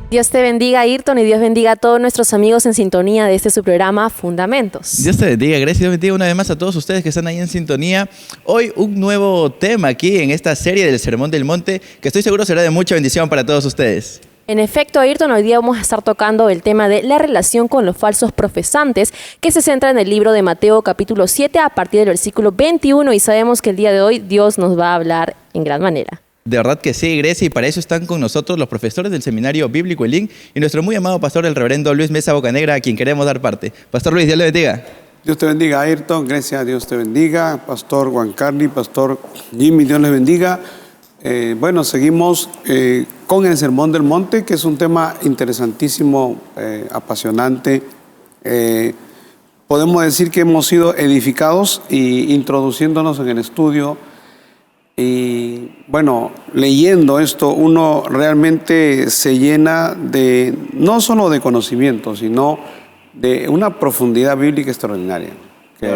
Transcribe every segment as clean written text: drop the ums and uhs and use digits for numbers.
Dios te bendiga, Ayrton, y Dios bendiga a todos nuestros amigos en sintonía de este su programa Fundamentos. Dios te bendiga, gracias, Dios bendiga una vez más a todos ustedes que están ahí en sintonía. Hoy un nuevo tema aquí en esta serie del Sermón del Monte, que estoy seguro será de mucha bendición para todos ustedes. En efecto, Ayrton, hoy día vamos a estar tocando el tema de la relación con los falsos profesantes, que se centra en el libro de Mateo capítulo 7 a partir del versículo 21, y sabemos que el día de hoy Dios nos va a hablar en gran manera. De verdad que sí, Grecia, y para eso están con nosotros los profesores del Seminario Bíblico Elín y nuestro muy amado pastor, el reverendo Luis Mesa Bocanegra, a quien queremos dar parte. Pastor Luis, Dios le bendiga. Dios te bendiga, Ayrton, Grecia, Dios te bendiga, Pastor Juan Carlos, Pastor Jimmy, Dios les bendiga. Seguimos con el Sermón del Monte, que es un tema interesantísimo, apasionante. Podemos decir que hemos sido edificados y introduciéndonos en el estudio. Y bueno, leyendo esto, uno realmente se llena de, no solo de conocimiento, sino de una profundidad bíblica extraordinaria. De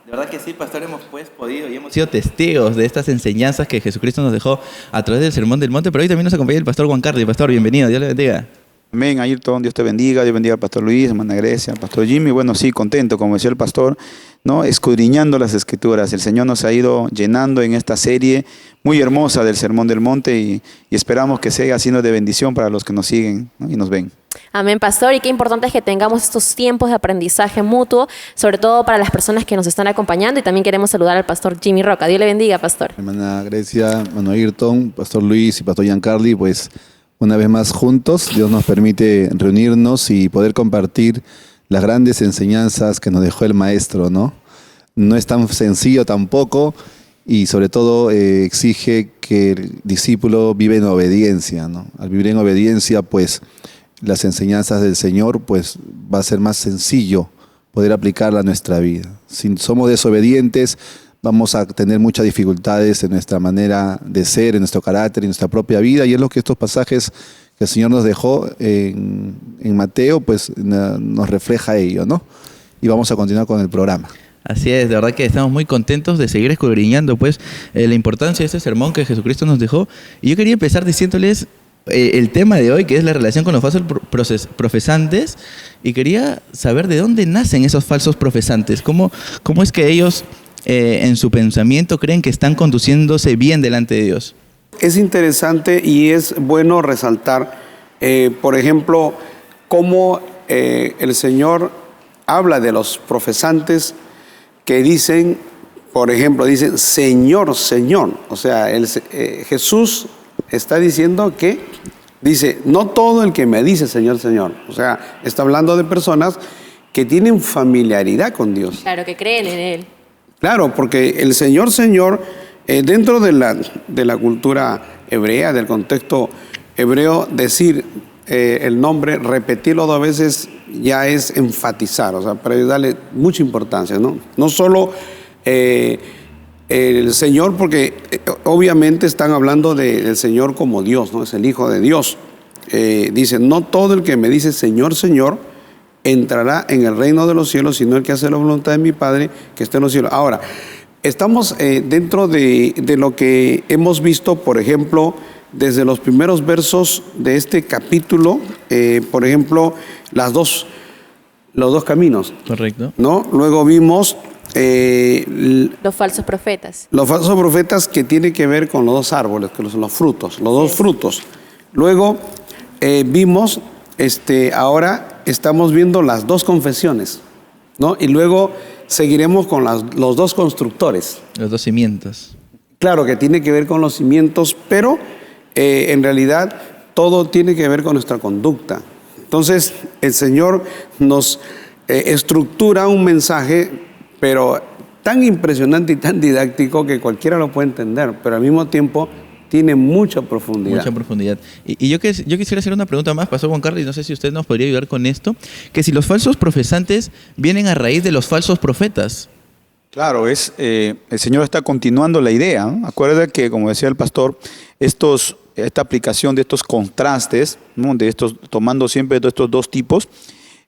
verdad que sí, pastor, hemos podido y hemos sido testigos de estas enseñanzas que Jesucristo nos dejó a través del Sermón del Monte, pero hoy también nos acompaña el pastor Juan Carlos. Pastor, bienvenido, Dios le bendiga. Amén, Ayrton, Dios te bendiga, Dios bendiga al pastor Luis, hermana Grecia, al pastor Jimmy. Bueno, sí, contento, como decía el pastor, ¿no? Escudriñando las Escrituras. El Señor nos ha ido llenando en esta serie muy hermosa del Sermón del Monte y esperamos que siga siendo de bendición para los que nos siguen, ¿no? Y nos ven. Amén, pastor, y qué importante es que tengamos estos tiempos de aprendizaje mutuo, sobre todo para las personas que nos están acompañando, y también queremos saludar al pastor Jimmy Roca. Dios le bendiga, pastor. Hermana Grecia, hermano Ayrton, pastor Luis y pastor Giancarli, pues una vez más juntos, Dios nos permite reunirnos y poder compartir las grandes enseñanzas que nos dejó el Maestro, ¿no? No es tan sencillo tampoco y sobre todo exige que el discípulo vive en obediencia, ¿no? Al vivir en obediencia, pues las enseñanzas del Señor, pues va a ser más sencillo poder aplicarla a nuestra vida. Si somos desobedientes, vamos a tener muchas dificultades en nuestra manera de ser, en nuestro carácter, en nuestra propia vida, y es lo que estos pasajes que el Señor nos dejó en Mateo, pues nos refleja ello, ¿no? Y vamos a continuar con el programa. Así es, de verdad que estamos muy contentos de seguir escudriñando pues la importancia de este sermón que Jesucristo nos dejó. Y yo quería empezar diciéndoles el tema de hoy, que es la relación con los falsos profesantes, y quería saber de dónde nacen esos falsos profesantes. ¿Cómo es que ellos en su pensamiento creen que están conduciéndose bien delante de Dios? Es interesante y es bueno resaltar, por ejemplo, cómo el Señor habla de los profesantes que dicen, por ejemplo, dicen Señor, Señor. O sea, Jesús está diciendo que, dice, no todo el que me dice Señor, Señor. O sea, está hablando de personas que tienen familiaridad con Dios. Claro, que creen en Él. Claro, porque el Señor, Señor, dentro de la cultura hebrea, del contexto hebreo, decir el nombre, repetirlo 2 veces ya es enfatizar, o sea, para darle mucha importancia, ¿no? No solo el Señor, porque obviamente están hablando del Señor como Dios, ¿no? Es el Hijo de Dios. Dice, no todo el que me dice Señor, Señor, entrará en el reino de los cielos, sino el que hace la voluntad de mi Padre que está en los cielos. Ahora, estamos dentro de lo que hemos visto, por ejemplo, desde los primeros versos de este capítulo, por ejemplo, los dos caminos. Correcto. ¿No? Luego vimos los falsos profetas. Los falsos profetas, que tienen que ver con los 2 árboles, que son los frutos, los 2 frutos. Luego vimos, ahora estamos viendo las 2 confesiones, ¿no? Y luego seguiremos con los 2 constructores. Los 2 cimientos. Claro que tiene que ver con los cimientos, pero en realidad todo tiene que ver con nuestra conducta. Entonces el Señor nos estructura un mensaje, pero tan impresionante y tan didáctico que cualquiera lo puede entender, pero al mismo tiempo tiene mucha profundidad. Mucha profundidad. Y yo quisiera hacer una pregunta más, pastor Juan Carlos, y no sé si usted nos podría ayudar con esto, que si los falsos profesantes vienen a raíz de los falsos profetas. Claro, el Señor está continuando la idea, ¿no? Acuérdate que, como decía el pastor, esta aplicación de estos contrastes, ¿no? Tomando siempre de estos 2 tipos,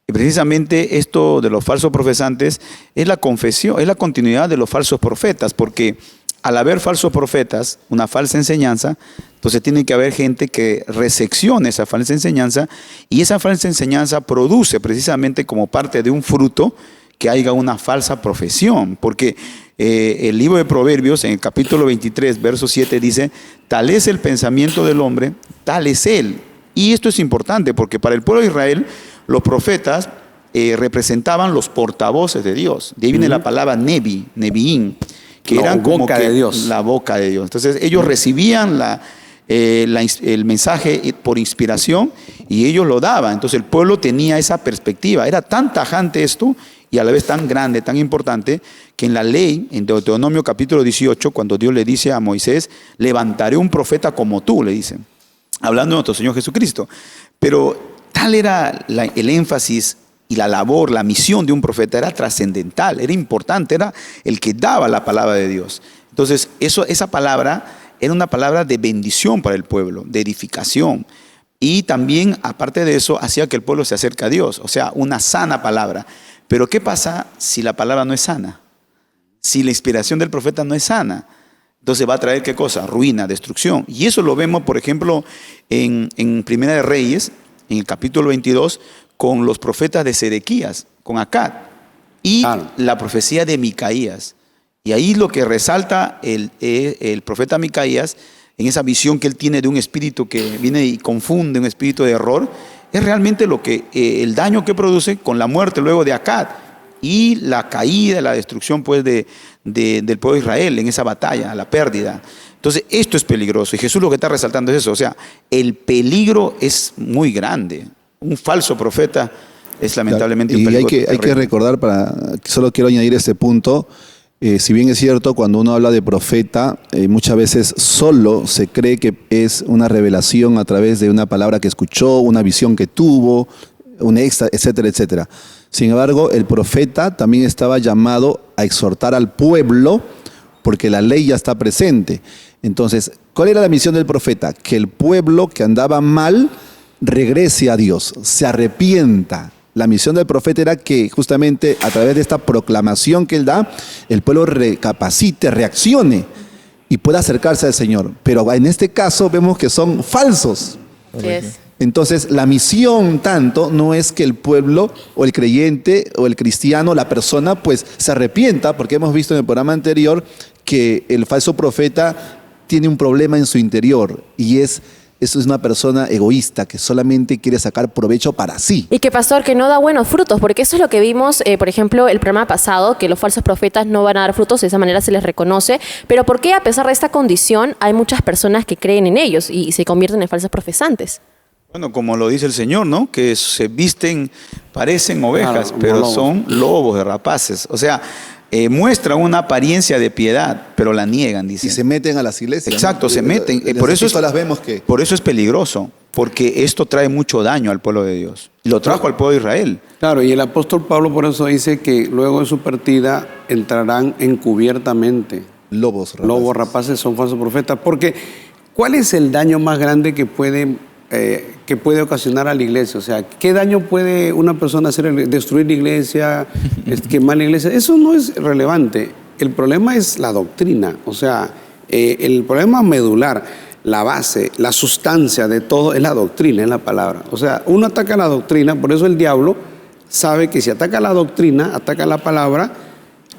y precisamente esto de los falsos profesantes es la confesión, es la continuidad de los falsos profetas, porque al haber falsos profetas, una falsa enseñanza, entonces tiene que haber gente que reseccione esa falsa enseñanza, y esa falsa enseñanza produce precisamente como parte de un fruto que haya una falsa profesión, porque el libro de Proverbios en el capítulo 23, verso 7 dice: tal es el pensamiento del hombre, tal es él. Y esto es importante porque para el pueblo de Israel los profetas representaban los portavoces de Dios. De ahí viene la palabra nebi, nebiín, que eran como boca que de Dios. la boca de Dios. Entonces ellos recibían el mensaje por inspiración y ellos lo daban. Entonces el pueblo tenía esa perspectiva. Era tan tajante esto y a la vez tan grande, tan importante, que en la ley, en Deuteronomio capítulo 18, cuando Dios le dice a Moisés: levantaré un profeta como tú, le dicen, hablando de nuestro Señor Jesucristo. Pero tal era el énfasis y la labor, la misión de un profeta, era trascendental, era importante, era el que daba la palabra de Dios. Entonces esa palabra era una palabra de bendición para el pueblo, de edificación. Y también, aparte de eso, hacía que el pueblo se acerque a Dios, o sea, una sana palabra. Pero ¿qué pasa si la palabra no es sana? Si la inspiración del profeta no es sana, entonces va a traer ¿qué cosa? Ruina, destrucción. Y eso lo vemos, por ejemplo, en Primera de Reyes, en el capítulo 22, con los profetas de Sedequías, con Acab, y la profecía de Micaías. Y ahí lo que resalta el profeta Micaías, en esa visión que él tiene de un espíritu que viene y confunde, un espíritu de error, es realmente lo que el daño que produce con la muerte luego de Acab y la caída, la destrucción pues del pueblo de Israel en esa batalla, la pérdida. Entonces esto es peligroso y Jesús lo que está resaltando es eso, o sea, el peligro es muy grande. Un falso profeta es lamentablemente un peligro. Y hay que recordar, solo quiero añadir este punto. Si bien es cierto, cuando uno habla de profeta, muchas veces solo se cree que es una revelación a través de una palabra que escuchó, una visión que tuvo, un extra, etcétera, etcétera. Sin embargo, el profeta también estaba llamado a exhortar al pueblo porque la ley ya está presente. Entonces, ¿cuál era la misión del profeta? Que el pueblo que andaba mal regrese a Dios, se arrepienta. La misión del profeta era que justamente a través de esta proclamación que él da, el pueblo recapacite, reaccione y pueda acercarse al Señor. Pero en este caso vemos que son falsos. Así es. Entonces la misión tanto no es que el pueblo o el creyente o el cristiano, la persona pues se arrepienta, porque hemos visto en el programa anterior que el falso profeta tiene un problema en su interior y eso es una persona egoísta que solamente quiere sacar provecho para sí. Y que, pastor, que no da buenos frutos, porque eso es lo que vimos, por ejemplo, el programa pasado, que los falsos profetas no van a dar frutos, de esa manera se les reconoce. Pero ¿por qué, a pesar de esta condición, hay muchas personas que creen en ellos y se convierten en falsos profesantes? Bueno, como lo dice el Señor, ¿no? Que se visten, parecen ovejas, pero lobos. son lobos de rapaces. O sea, muestran una apariencia de piedad, pero la niegan, dice. Y se meten a las iglesias. Exacto, ¿no? se meten. En Por las eso epístolas vemos que... Por eso es peligroso, porque esto trae mucho daño al pueblo de Dios. Y lo trajo al pueblo de Israel. Claro, y el apóstol Pablo por eso dice que luego de su partida entrarán encubiertamente. Lobos Rapaces son falsos profetas. Porque, ¿cuál es el daño más grande que puede ocasionar a la iglesia? O sea, ¿qué daño puede una persona hacer? Destruir la iglesia, quemar la iglesia. Eso no es relevante. El problema es la doctrina. O sea, el problema medular, la base, la sustancia de todo es la doctrina, es la palabra. O sea, uno ataca la doctrina, por eso el diablo sabe que si ataca la doctrina, ataca la palabra,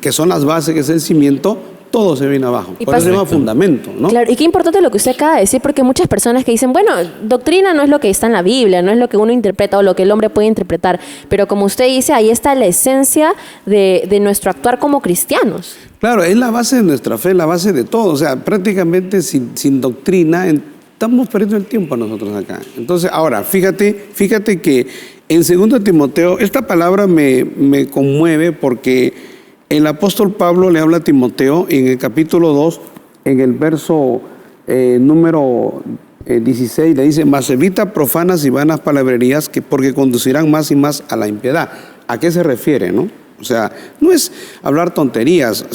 que son las bases, que es el cimiento, todo se viene abajo. Y por eso se llama fundamento, ¿no? Claro, y qué importante lo que usted acaba de decir, porque muchas personas que dicen, bueno, doctrina no es lo que está en la Biblia, no es lo que uno interpreta o lo que el hombre puede interpretar, pero como usted dice, ahí está la esencia de nuestro actuar como cristianos. Claro, es la base de nuestra fe, la base de todo. O sea, prácticamente sin doctrina estamos perdiendo el tiempo nosotros acá. Entonces, ahora, fíjate que en 2 Timoteo, esta palabra me conmueve porque el apóstol Pablo le habla a Timoteo en el capítulo 2, en el verso número 16, le dice: mas evita profanas y vanas palabrerías porque conducirán más y más a la impiedad. ¿A qué se refiere, no? O sea, no es hablar tonterías.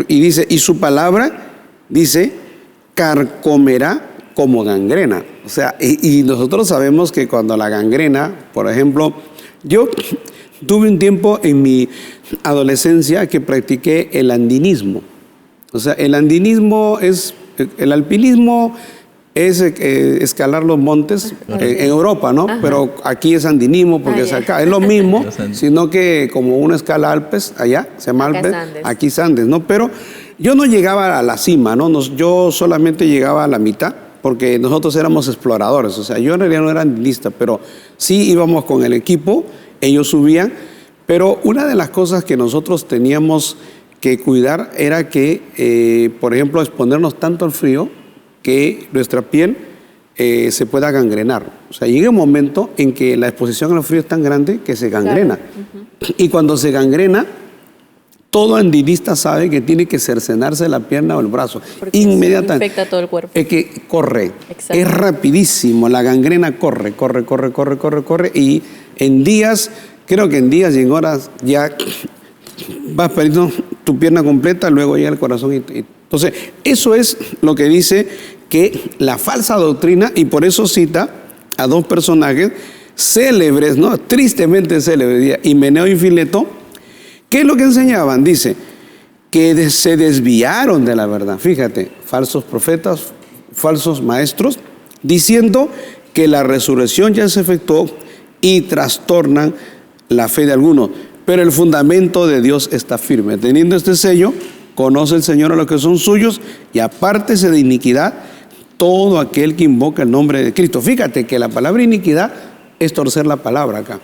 Y dice, y su palabra, dice, carcomerá como gangrena. O sea, y nosotros sabemos que cuando la gangrena, por ejemplo, yo tuve un tiempo en mi adolescencia que practiqué el andinismo. O sea, el andinismo el alpinismo es escalar los montes en Europa, ¿no? Ajá. Pero aquí es andinismo porque es ya. acá. Es lo mismo, Los Andes. sino que como uno escala Alpes, allá se llama Acá es Alpes, Andes. aquí es Andes, ¿no? Pero yo no llegaba a la cima, ¿no? Yo solamente llegaba a la mitad porque nosotros éramos exploradores. O sea, yo en realidad no era andinista, pero sí íbamos con el equipo, ellos subían. Pero una de las cosas que nosotros teníamos que cuidar era que, por ejemplo, exponernos tanto al frío que nuestra piel se pueda gangrenar. O sea, llega un momento en que la exposición al frío es tan grande que se gangrena. Claro. Y cuando se gangrena, todo andinista sabe que tiene que cercenarse la pierna o el brazo. Porque Inmediatamente. se infecta todo el cuerpo. Es que corre. Exacto. Es rapidísimo. La gangrena corre. Y en días, creo que en días y en horas ya vas perdiendo tu pierna completa, luego llega el corazón. Entonces, eso es lo que dice que la falsa doctrina, y por eso cita a dos personajes célebres, ¿no? Tristemente célebres, Himeneo y Fileto. ¿Qué es lo que enseñaban? Dice que se desviaron de la verdad. Fíjate, falsos profetas, falsos maestros, diciendo que la resurrección ya se efectuó y trastornan la fe de algunos. Pero el fundamento de Dios está firme. Teniendo este sello, conoce el Señor a los que son suyos y apártese de iniquidad todo aquel que invoca el nombre de Cristo. Fíjate que la palabra iniquidad es torcer la palabra acá,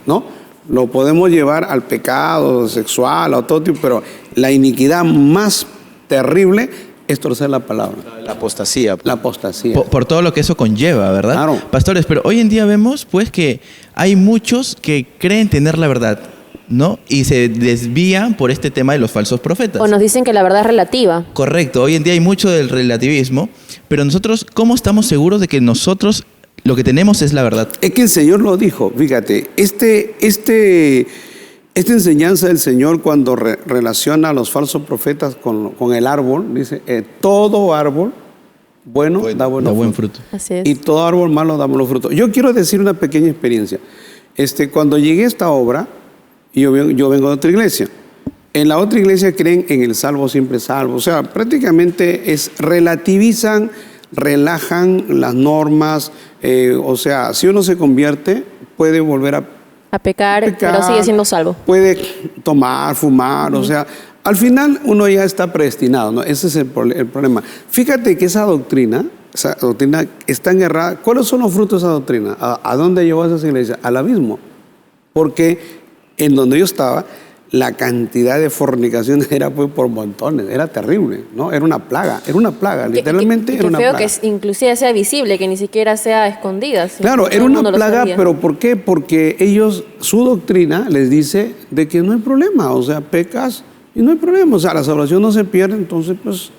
¿no? Lo podemos llevar al pecado sexual, a todo tipo, pero la iniquidad más terrible es torcer la palabra. La apostasía. La apostasía. Por todo lo que eso conlleva, ¿verdad? Claro. Pastores, pero hoy en día vemos pues que hay muchos que creen tener la verdad, ¿no? Y se desvían por este tema de los falsos profetas. O nos dicen que la verdad es relativa. Correcto, hoy en día hay mucho del relativismo, pero nosotros, ¿cómo estamos seguros de que nosotros lo que tenemos es la verdad? Es que el Señor lo dijo, fíjate, esta enseñanza del Señor cuando relaciona a los falsos profetas con el árbol, dice, todo árbol bueno da buenos Da buen frutos. fruto. Así es. Y todo árbol malo da malos frutos. Yo quiero decir una pequeña experiencia. Cuando llegué a esta obra, yo vengo de otra iglesia. En la otra iglesia creen en el salvo siempre salvo. O sea, prácticamente relativizan, relajan las normas. O sea, si uno se convierte, puede volver A pecar, pecar, pero sigue siendo salvo. puede tomar, fumar. O sea, al final uno ya está predestinado, ¿no? Ese es el problema. Fíjate que esa doctrina está en errada. ¿Cuáles son los frutos de esa doctrina? ¿A dónde llevó a esa iglesia? Al abismo. Porque en donde yo estaba, la cantidad de fornicaciones era pues por montones, era terrible, ¿no? Era una plaga, literalmente era una feo plaga. que inclusive sea visible, que ni siquiera sea escondida. sino Claro, que era todo el una mundo lo plaga, sabía. pero ¿por qué? Porque su doctrina les dice de que no hay problema, o sea, pecas y no hay problema, o sea, la salvación no se pierde, entonces pues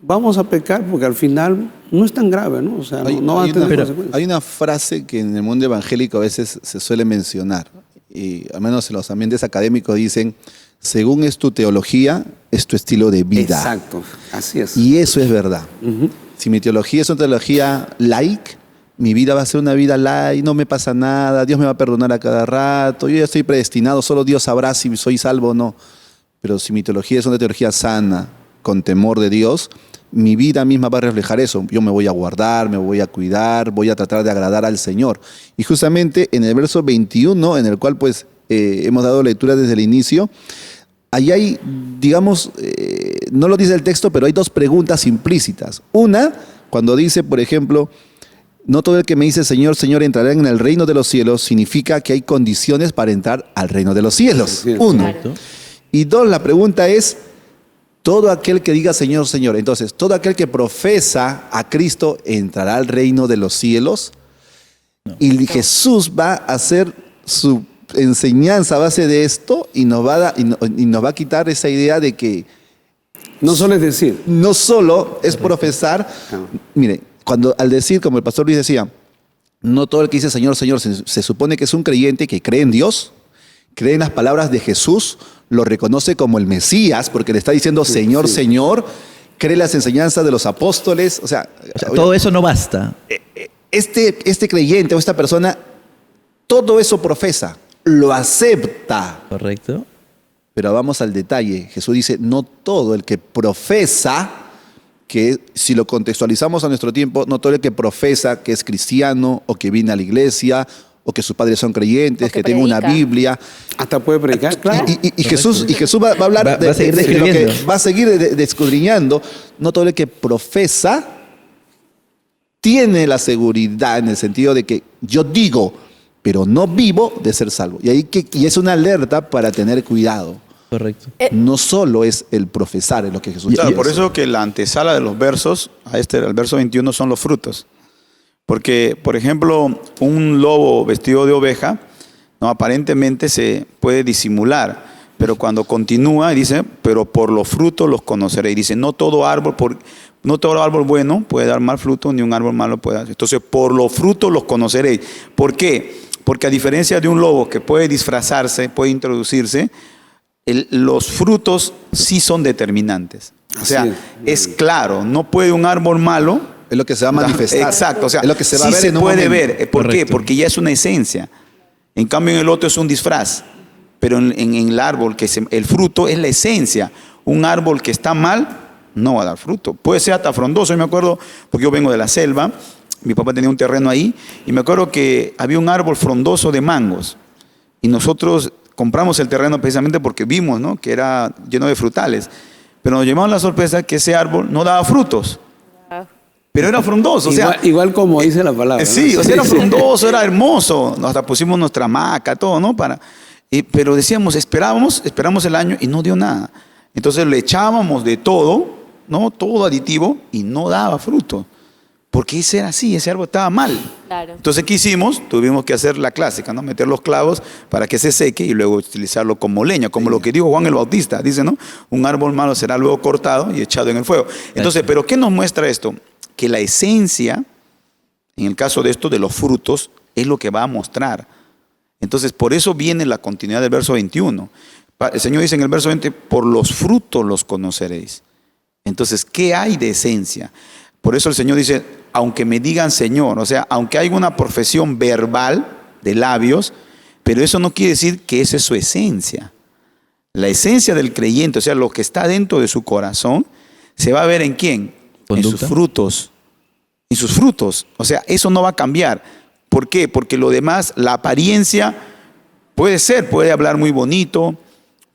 vamos a pecar porque al final no es tan grave, ¿no? O sea, no va a tener consecuencias. Hay una frase que en el mundo evangélico a veces se suele mencionar, y al menos en los ambientes académicos dicen, según es tu teología, es tu estilo de vida. Exacto, así es. Y eso es verdad. Ujú. Si mi teología es una teología laic, mi vida va a ser una vida laic, no me pasa nada, Dios me va a perdonar a cada rato, yo ya estoy predestinado, solo Dios sabrá si soy salvo o no. Pero si mi teología es una teología sana, con temor de Dios, mi vida misma va a reflejar eso. Yo me voy a guardar, me voy a cuidar, voy a tratar de agradar al Señor. Y justamente en el verso 21, en el cual pues hemos dado lectura desde el inicio, ahí hay, digamos, no lo dice el texto, pero hay dos preguntas implícitas. Una, cuando dice, por ejemplo, no todo el que me dice Señor, Señor entrará en el reino de los cielos, significa que hay condiciones para entrar al reino de los cielos. Sí, sí. Uno. Claro. Y dos, la pregunta es, todo aquel que diga Señor, Señor. Entonces, todo aquel que profesa a Cristo entrará al reino de los cielos. Y Jesús va a hacer su enseñanza a base de esto y nos va a quitar esa idea de que No solo es decir. no solo es profesar. Mire, al decir, como el pastor Luis decía, no todo el que dice Señor, Señor, se supone que es un creyente que cree en Dios, cree en las palabras de Jesús, lo reconoce como el Mesías, porque le está diciendo Señor, sí. Señor, cree las enseñanzas de los apóstoles. O sea, Todo eso no basta. este creyente o esta persona, todo eso profesa, lo acepta, Correcto. Pero vamos al detalle. Jesús dice, no todo el que profesa, que si lo contextualizamos a nuestro tiempo, no todo el que profesa que es cristiano o que viene a la iglesia o que sus padres son creyentes, O que que tenga una predica. Biblia. Hasta puede predicar, claro. Y Jesús va a hablar Va a de seguir lo que describiendo. va a seguir escudriñando. No todo el que profesa tiene la seguridad en el sentido de que yo digo, pero no vivo, de ser salvo. Y es una alerta para tener cuidado. Correcto. No solo es el profesar, es lo que Jesús Claro, quiere por hacer. eso que la antesala de los versos, al verso 21, son los frutos. Porque, por ejemplo, un lobo vestido de oveja, ¿no? Aparentemente se puede disimular, pero cuando continúa dice, pero por los frutos los conoceréis. Dice, no todo árbol bueno puede dar mal fruto, ni un árbol malo puede dar. Entonces, por los frutos los conoceréis. ¿Por qué? Porque a diferencia de un lobo que puede disfrazarse, puede introducirse, los frutos sí son determinantes. O sea, es claro, no puede un árbol malo. Es lo que se va a manifestar. Exacto, o sea, es lo que se va sí a ver se en un puede momento. ver. ¿Por qué? Correcto. Porque ya es una esencia. En cambio, en el otro es un disfraz. Pero en el árbol, el fruto es la esencia. Un árbol que está mal no va a dar fruto. Puede ser hasta frondoso. Yo me acuerdo, porque yo vengo de la selva, mi papá tenía un terreno ahí, y me acuerdo que había un árbol frondoso de mangos. Y nosotros compramos el terreno precisamente porque vimos, ¿no?, que era lleno de frutales. Pero nos llevamos la sorpresa que ese árbol no daba frutos. Pero era frondoso, o sea, igual como dice la palabra, ¿no? sí, o sea, era frondoso, era hermoso. Hasta pusimos nuestra hamaca, todo, ¿no? Pero decíamos, esperamos el año y no dio nada. Entonces le echábamos de todo, ¿no? Todo aditivo y no daba fruto. Porque ese era así, ese árbol estaba mal. Claro. Entonces, ¿qué hicimos? Tuvimos que hacer la clásica, ¿no? Meter los clavos para que se seque y luego utilizarlo como leña, como lo que dijo Juan el Bautista. Dice, ¿no? Un árbol malo será luego cortado y echado en el fuego. Entonces, ¿pero qué nos muestra esto? Que la esencia, en el caso de esto, de los frutos, es lo que va a mostrar. Entonces, por eso viene la continuidad del verso 21. El Señor dice en el verso 20, por los frutos los conoceréis. Entonces, ¿qué hay de esencia? Por eso el Señor dice, aunque me digan Señor, o sea, aunque hay una profesión verbal de labios, pero eso no quiere decir que esa es su esencia. La esencia del creyente, o sea, lo que está dentro de su corazón, se va a ver en ¿quién? ¿Conducta? En sus frutos. En sus frutos. O sea, eso no va a cambiar. ¿Por qué? Porque lo demás, la apariencia puede hablar muy bonito,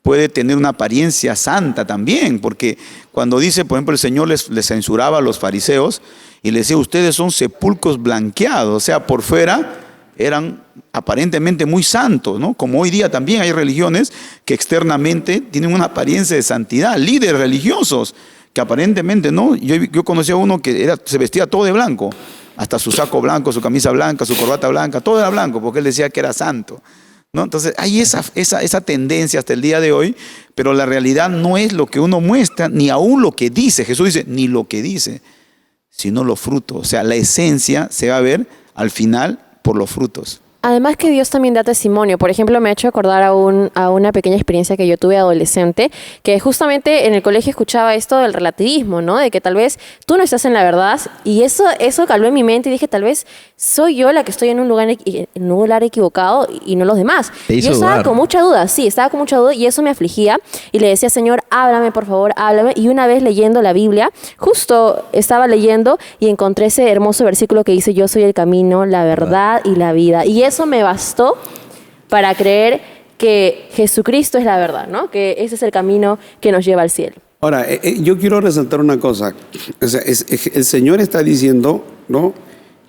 puede tener una apariencia santa también, porque cuando dice, por ejemplo, el Señor les censuraba a los fariseos y les decía, ustedes son sepulcros blanqueados, o sea, por fuera eran aparentemente muy santos, ¿no? Como hoy día también hay religiones que externamente tienen una apariencia de santidad, líderes religiosos que aparentemente, ¿no? Yo conocí a uno que se vestía todo de blanco, hasta su saco blanco, su camisa blanca, su corbata blanca, todo era blanco, porque él decía que era santo, ¿no? Entonces hay esa tendencia hasta el día de hoy, pero la realidad no es lo que uno muestra, ni aún lo que dice. Jesús dice, ni lo que dice, sino los frutos. O sea, la esencia se va a ver al final por los frutos. Además que Dios también da testimonio. Por ejemplo, me ha hecho acordar a una pequeña experiencia que yo tuve adolescente, que justamente en el colegio escuchaba esto del relativismo, ¿no? De que tal vez tú no estás en la verdad, y eso caló en mi mente y dije, tal vez soy yo la que estoy en un lugar equivocado y no los demás. Te hizo Yo estaba dudar. con mucha duda, sí, estaba con mucha duda y eso me afligía y le decía, Señor, háblame, por favor, háblame. Y una vez leyendo la Biblia, justo estaba leyendo y encontré ese hermoso versículo que dice, yo soy el camino, la verdad y la vida. Y eso me bastó para creer que Jesucristo es la verdad, ¿no? Que ese es el camino que nos lleva al cielo. Ahora, yo quiero resaltar una cosa. O sea, el Señor está diciendo, ¿no?,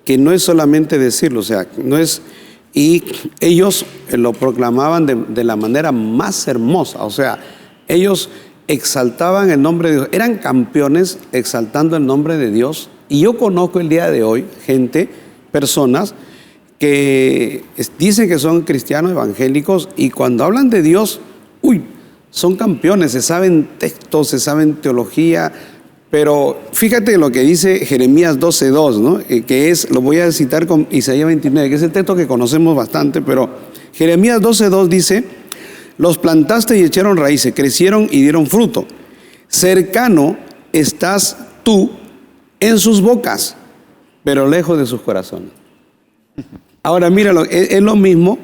que no es solamente decirlo, o sea, no es... Y ellos lo proclamaban de la manera más hermosa, o sea, ellos exaltaban el nombre de Dios, eran campeones exaltando el nombre de Dios. Y yo conozco el día de hoy personas que dicen que son cristianos evangélicos y cuando hablan de Dios, son campeones, se saben textos, se saben teología, pero fíjate lo que dice Jeremías 12:2, ¿no? Que lo voy a citar con Isaías 29, que es el texto que conocemos bastante, pero Jeremías 12:2 dice, los plantaste y echaron raíces, crecieron y dieron fruto. Cercano estás tú en sus bocas, pero lejos de sus corazones. Ahora míralo, es lo mismo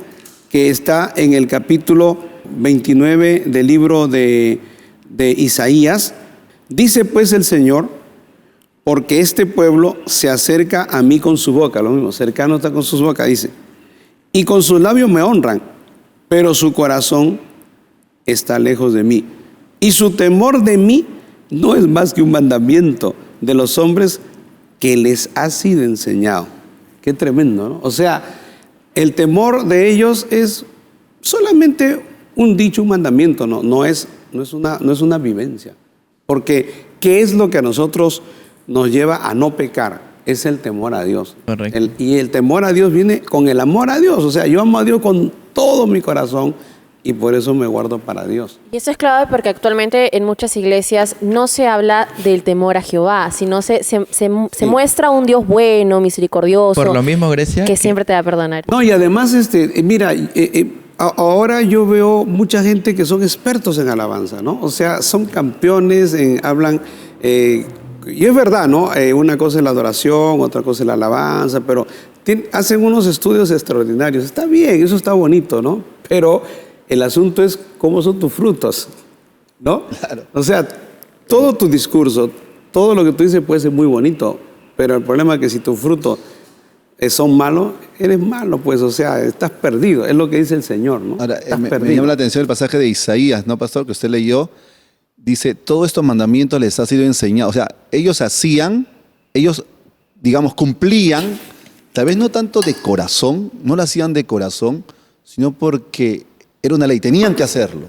que está en el capítulo 29 del libro de Isaías. Dice pues el Señor, porque este pueblo se acerca a mí con su boca, lo mismo, cercano está con sus bocas, dice, y con sus labios me honran, pero su corazón está lejos de mí. Y su temor de mí no es más que un mandamiento de los hombres que les ha sido enseñado. Qué tremendo, ¿no? O sea, el temor de ellos es solamente un dicho, un mandamiento, no es una vivencia. Porque, ¿qué es lo que a nosotros nos lleva a no pecar? Es el temor a Dios. Correcto. Y el temor a Dios viene con el amor a Dios. O sea, yo amo a Dios con todo mi corazón y por eso me guardo para Dios. Y eso es clave porque actualmente en muchas iglesias no se habla del temor a Jehová, sino se muestra un Dios bueno, misericordioso, Por lo mismo, Grecia, que siempre te va a perdonar. No, y además, mira, ahora yo veo mucha gente que son expertos en alabanza, ¿no? O sea, son campeones, hablan, y es verdad, ¿no? Una cosa es la adoración, otra cosa es la alabanza, pero hacen unos estudios extraordinarios. Está bien, eso está bonito, ¿no? Pero el asunto es cómo son tus frutos, ¿no? Claro. O sea, todo tu discurso, todo lo que tú dices puede ser muy bonito, pero el problema es que si tus frutos son malos, eres malo, pues, o sea, estás perdido, es lo que dice el Señor, ¿no? Ahora, Estás me perdido. llama la atención el pasaje de Isaías, ¿no, pastor? Que usted leyó. Dice, todos estos mandamientos les ha sido enseñado. O sea, ellos hacían, digamos, cumplían, tal vez no tanto de corazón, no lo hacían de corazón, sino porque era una ley, tenían que hacerlo.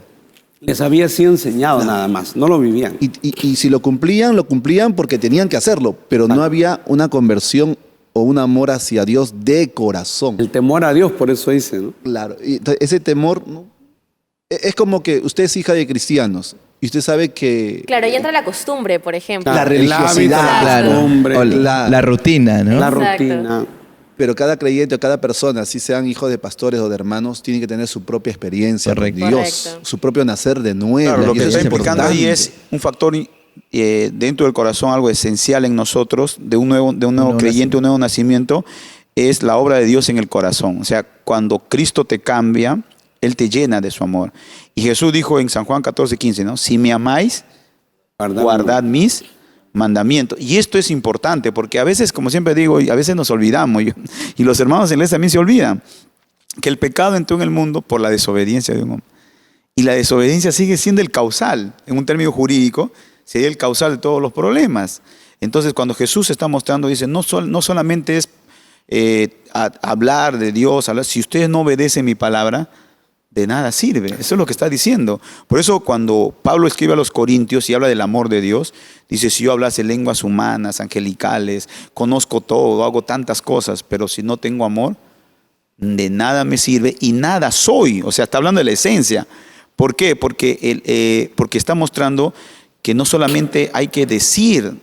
Les había sido enseñado nada más, no lo vivían. Y si lo cumplían porque tenían que hacerlo, pero no había una conversión o un amor hacia Dios de corazón. El temor a Dios, por eso dice, ¿no? Claro, y ese temor, ¿no? Es como que usted es hija de cristianos y usted sabe que Claro, ahí entra la costumbre, por ejemplo. La El religiosidad, hábito, claro. la costumbre, O la rutina, ¿no? la Exacto. rutina. pero cada creyente o cada persona, si sean hijos de pastores o de hermanos, tiene que tener su propia experiencia Correcto. con Dios, Correcto. su propio nacer de nuevo. Claro, lo y que eso está es implicando ahí importante. es un factor dentro del corazón, algo esencial en nosotros, de un nuevo creyente, un nuevo nacimiento, es la obra de Dios en el corazón. O sea, cuando Cristo te cambia, Él te llena de su amor. Y Jesús dijo en San Juan 14:15, ¿no? Si me amáis, guardad mis mandamientos. Y esto es importante porque a veces, como siempre digo, y a veces nos olvidamos, y los hermanos en la iglesia también se olvidan, que el pecado entró en el mundo por la desobediencia de un hombre. Y la desobediencia sigue siendo el causal, en un término jurídico, sería el causal de todos los problemas. Entonces, cuando Jesús se está mostrando, dice, no solamente es hablar de Dios, si ustedes no obedecen mi palabra, de nada sirve. Eso es lo que está diciendo. Por eso cuando Pablo escribe a los Corintios y habla del amor de Dios, dice, si yo hablase lenguas humanas, angelicales, conozco todo, hago tantas cosas, pero si no tengo amor, de nada me sirve y nada soy. O sea, está hablando de la esencia. ¿Por qué? Porque está mostrando que no solamente hay que decir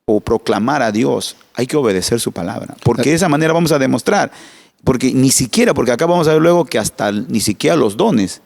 o proclamar a Dios, hay que obedecer su palabra. Porque de esa manera vamos a demostrar. Porque porque acá vamos a ver luego que hasta ni siquiera los dones